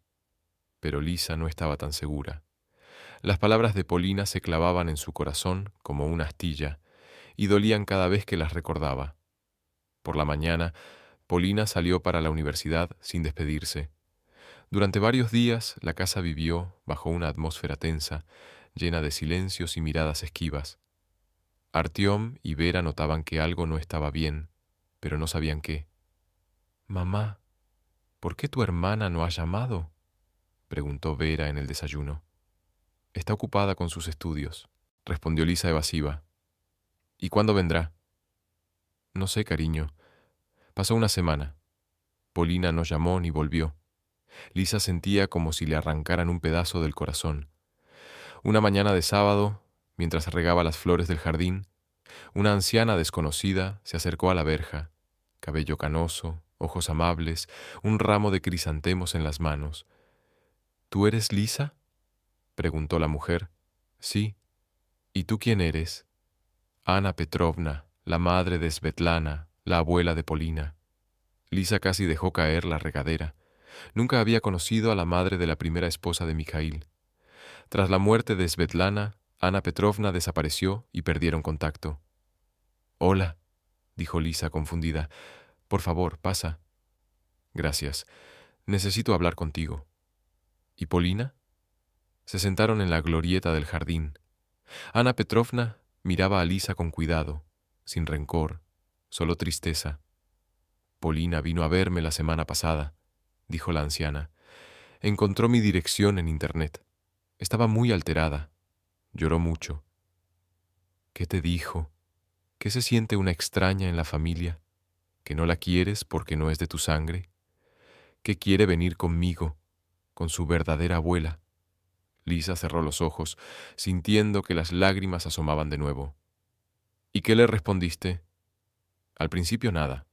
Pero Lisa no estaba tan segura. Las palabras de Polina se clavaban en su corazón como una astilla y dolían cada vez que las recordaba. Por la mañana, Polina salió para la universidad sin despedirse. Durante varios días, la casa vivió bajo una atmósfera tensa, llena de silencios y miradas esquivas. Artyom y Vera notaban que algo no estaba bien, pero no sabían qué. «Mamá, ¿por qué tu hermana no ha llamado?», preguntó Vera en el desayuno. «Está ocupada con sus estudios», respondió Lisa evasiva. «¿Y cuándo vendrá?». «No sé, cariño. Pasó una semana. Polina no llamó ni volvió». Lisa sentía como si le arrancaran un pedazo del corazón. Una mañana de sábado, mientras regaba las flores del jardín, una anciana desconocida se acercó a la verja, cabello canoso, ojos amables, un ramo de crisantemos en las manos. «¿Tú eres Lisa?», preguntó la mujer. «Sí. ¿Y tú quién eres?». «Ana Petrovna, la madre de Svetlana, la abuela de Polina». Lisa casi dejó caer la regadera. Nunca había conocido a la madre de la primera esposa de Mijail. Tras la muerte de Svetlana, Ana Petrovna desapareció y perdieron contacto. «Hola», dijo Lisa confundida. «Por favor, pasa». «Gracias. Necesito hablar contigo». «¿Y Polina?». Se sentaron en la glorieta del jardín. Ana Petrovna miraba a Lisa con cuidado, sin rencor, solo tristeza. «Polina vino a verme la semana pasada», dijo la anciana. «Encontró mi dirección en Internet. Estaba muy alterada. Lloró mucho». «¿Qué te dijo? ¿Que se siente una extraña en la familia? ¿Que no la quieres porque no es de tu sangre? ¿Que quiere venir conmigo, con su verdadera abuela?». Lisa cerró los ojos, sintiendo que las lágrimas asomaban de nuevo. «¿Y qué le respondiste?». «Al principio nada.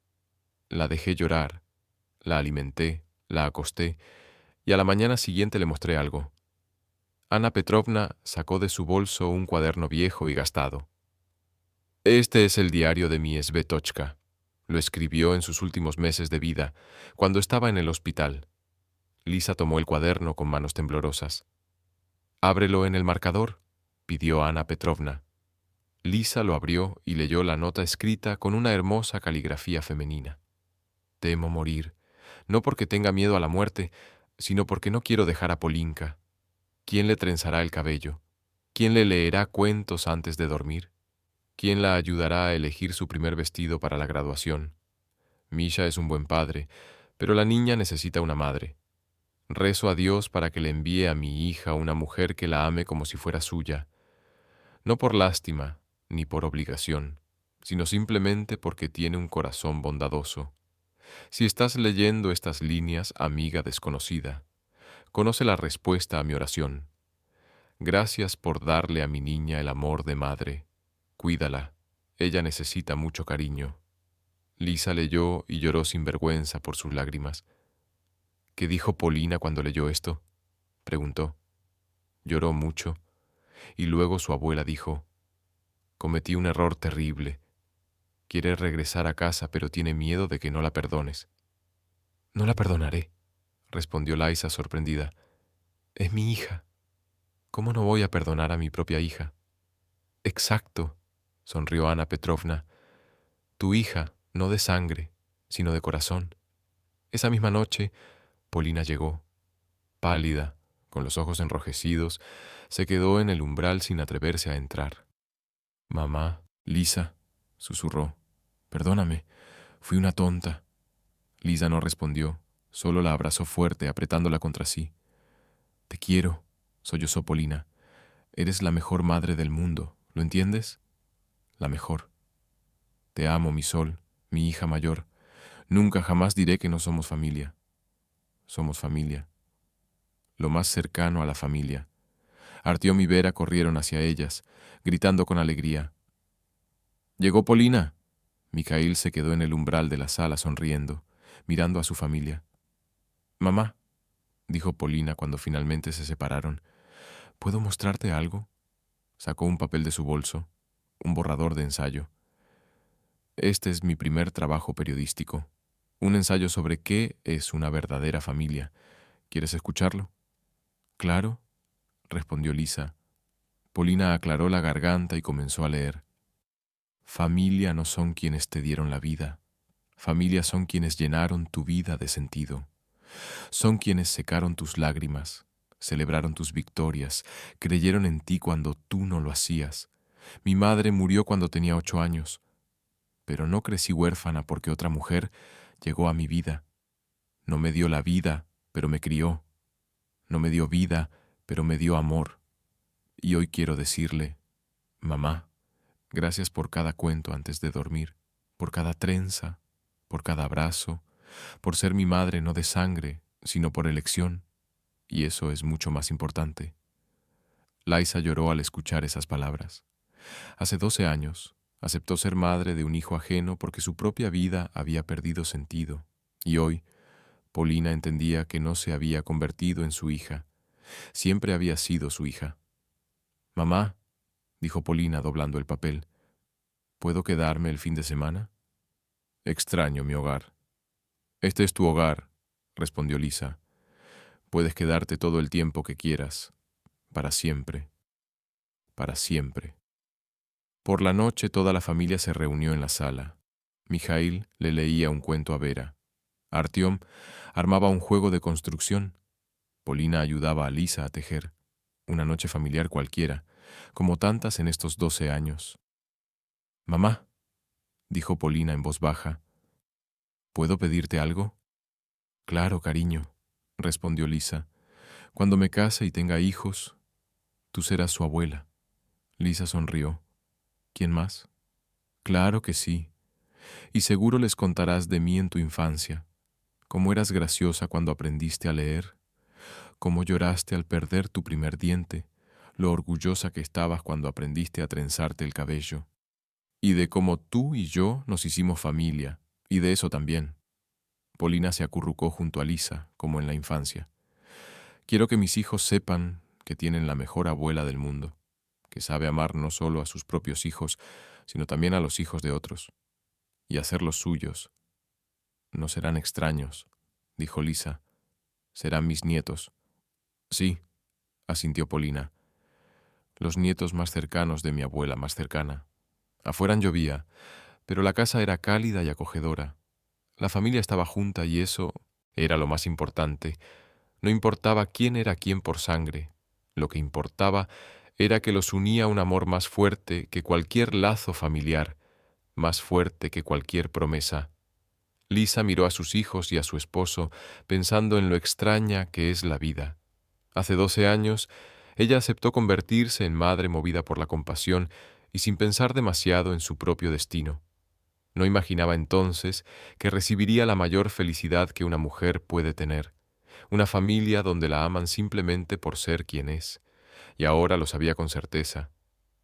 La dejé llorar, la alimenté, la acosté, y a la mañana siguiente le mostré algo». Ana Petrovna sacó de su bolso un cuaderno viejo y gastado. «Este es el diario de mi Svetochka. Lo escribió en sus últimos meses de vida, cuando estaba en el hospital». Lisa tomó el cuaderno con manos temblorosas. «Ábrelo en el marcador», pidió Ana Petrovna. Lisa lo abrió y leyó la nota escrita con una hermosa caligrafía femenina. «Temo morir, no porque tenga miedo a la muerte, sino porque no quiero dejar a Polinka. ¿Quién le trenzará el cabello? ¿Quién le leerá cuentos antes de dormir? ¿Quién la ayudará a elegir su primer vestido para la graduación? Misha es un buen padre, pero la niña necesita una madre. Rezo a Dios para que le envíe a mi hija una mujer que la ame como si fuera suya, no por lástima ni por obligación, sino simplemente porque tiene un corazón bondadoso. Si estás leyendo estas líneas, amiga desconocida, conoce la respuesta a mi oración. Gracias por darle a mi niña el amor de madre. Cuídala, ella necesita mucho cariño». Lisa leyó y lloró sin vergüenza por sus lágrimas. «¿Qué dijo Polina cuando leyó esto?», preguntó. Lloró mucho, y luego su abuela dijo: «Cometí un error terrible. Quiere regresar a casa, pero tiene miedo de que no la perdones». «No la perdonaré», respondió Liza sorprendida. «Es mi hija. ¿Cómo no voy a perdonar a mi propia hija?». «Exacto», sonrió Ana Petrovna. Tu hija, no de sangre, sino de corazón. Esa misma noche, Polina llegó, pálida, con los ojos enrojecidos, se quedó en el umbral sin atreverse a entrar. Mamá, Lisa, susurró. Perdóname, fui una tonta. Lisa no respondió, solo la abrazó fuerte, apretándola contra sí. Te quiero, sollozó Polina. Eres la mejor madre del mundo, ¿lo entiendes? La mejor. Te amo, mi sol, mi hija mayor. Nunca jamás diré que no somos familia. Somos familia. Lo más cercano a la familia. Artiom y Vera corrieron hacia ellas, gritando con alegría. ¿Llegó Polina? Mijaíl se quedó en el umbral de la sala sonriendo, mirando a su familia. Mamá, dijo Polina cuando finalmente se separaron, ¿puedo mostrarte algo? Sacó un papel de su bolso, un borrador de ensayo. Este es mi primer trabajo periodístico, un ensayo sobre qué es una verdadera familia. ¿Quieres escucharlo? Claro, respondió Lisa. Polina aclaró la garganta y comenzó a leer. Familia no son quienes te dieron la vida. Familia son quienes llenaron tu vida de sentido. Son quienes secaron tus lágrimas, celebraron tus victorias, creyeron en ti cuando tú no lo hacías. Mi madre murió cuando tenía 8 años, pero no crecí huérfana porque otra mujer llegó a mi vida. No me dio la vida, pero me crió. No me dio vida, pero me dio amor. Y hoy quiero decirle, mamá, gracias por cada cuento antes de dormir, por cada trenza, por cada abrazo, por ser mi madre no de sangre, sino por elección, y eso es mucho más importante. Liza lloró al escuchar esas palabras. Hace 12 años, aceptó ser madre de un hijo ajeno porque su propia vida había perdido sentido, y hoy, Polina entendía que no se había convertido en su hija, siempre había sido su hija. Mamá, dijo Polina doblando el papel, ¿puedo quedarme el fin de semana? Extraño mi hogar. Este es tu hogar, respondió Lisa. Puedes quedarte todo el tiempo que quieras, para siempre, para siempre. Por la noche toda la familia se reunió en la sala. Mijaíl le leía un cuento a Vera. Artiom armaba un juego de construcción. Polina ayudaba a Lisa a tejer. Una noche familiar cualquiera, como tantas en estos 12 años. Mamá, dijo Polina en voz baja, ¿puedo pedirte algo? Claro, cariño, respondió Lisa. Cuando me case y tenga hijos, tú serás su abuela. Lisa sonrió. ¿Quién más? Claro que sí. Y seguro les contarás de mí en tu infancia, cómo eras graciosa cuando aprendiste a leer, cómo lloraste al perder tu primer diente, lo orgullosa que estabas cuando aprendiste a trenzarte el cabello, y de cómo tú y yo nos hicimos familia, y de eso también. Polina se acurrucó junto a Lisa, como en la infancia. Quiero que mis hijos sepan que tienen la mejor abuela del mundo, que sabe amar no solo a sus propios hijos, sino también a los hijos de otros, y hacerlos suyos. No serán extraños, dijo Lisa. Serán mis nietos. Sí, asintió Polina. Los nietos más cercanos de mi abuela más cercana. Afuera llovía, pero la casa era cálida y acogedora. La familia estaba junta y eso era lo más importante. No importaba quién era quién por sangre. Lo que importaba era que los unía un amor más fuerte que cualquier lazo familiar, más fuerte que cualquier promesa. Lisa miró a sus hijos y a su esposo, pensando en lo extraña que es la vida. Hace 12 años, ella aceptó convertirse en madre movida por la compasión y sin pensar demasiado en su propio destino. No imaginaba entonces que recibiría la mayor felicidad que una mujer puede tener, una familia donde la aman simplemente por ser quien es, y ahora lo sabía con certeza.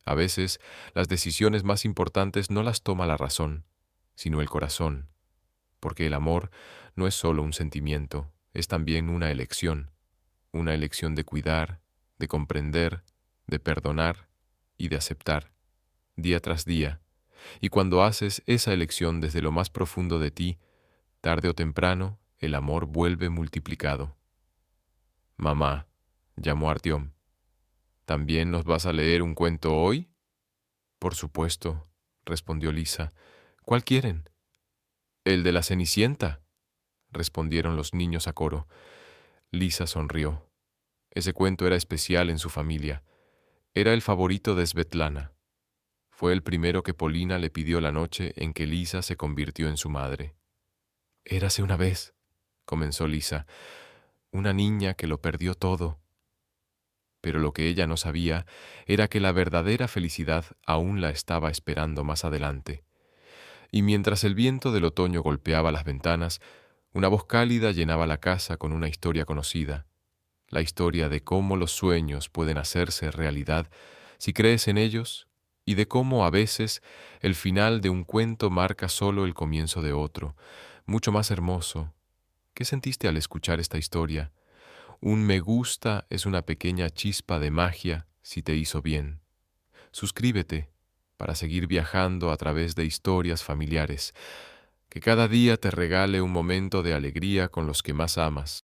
A veces, las decisiones más importantes no las toma la razón, sino el corazón, porque el amor no es solo un sentimiento, es también una elección de cuidar, de comprender, de perdonar y de aceptar, día tras día. Y cuando haces esa elección desde lo más profundo de ti, tarde o temprano, el amor vuelve multiplicado. Mamá, llamó Artiom, ¿también nos vas a leer un cuento hoy? Por supuesto, respondió Lisa, ¿Cuál quieren? El de la Cenicienta, respondieron los niños a coro. Lisa sonrió. Ese cuento era especial en su familia. Era el favorito de Svetlana. Fue el primero que Polina le pidió la noche en que Lisa se convirtió en su madre. Érase una vez, comenzó Lisa, una niña que lo perdió todo. Pero lo que ella no sabía era que la verdadera felicidad aún la estaba esperando más adelante. Y mientras el viento del otoño golpeaba las ventanas, una voz cálida llenaba la casa con una historia conocida, la historia de cómo los sueños pueden hacerse realidad si crees en ellos y de cómo a veces el final de un cuento marca solo el comienzo de otro, mucho más hermoso. ¿Qué sentiste al escuchar esta historia? Un me gusta es una pequeña chispa de magia si te hizo bien. Suscríbete para seguir viajando a través de historias familiares. Que cada día te regale un momento de alegría con los que más amas.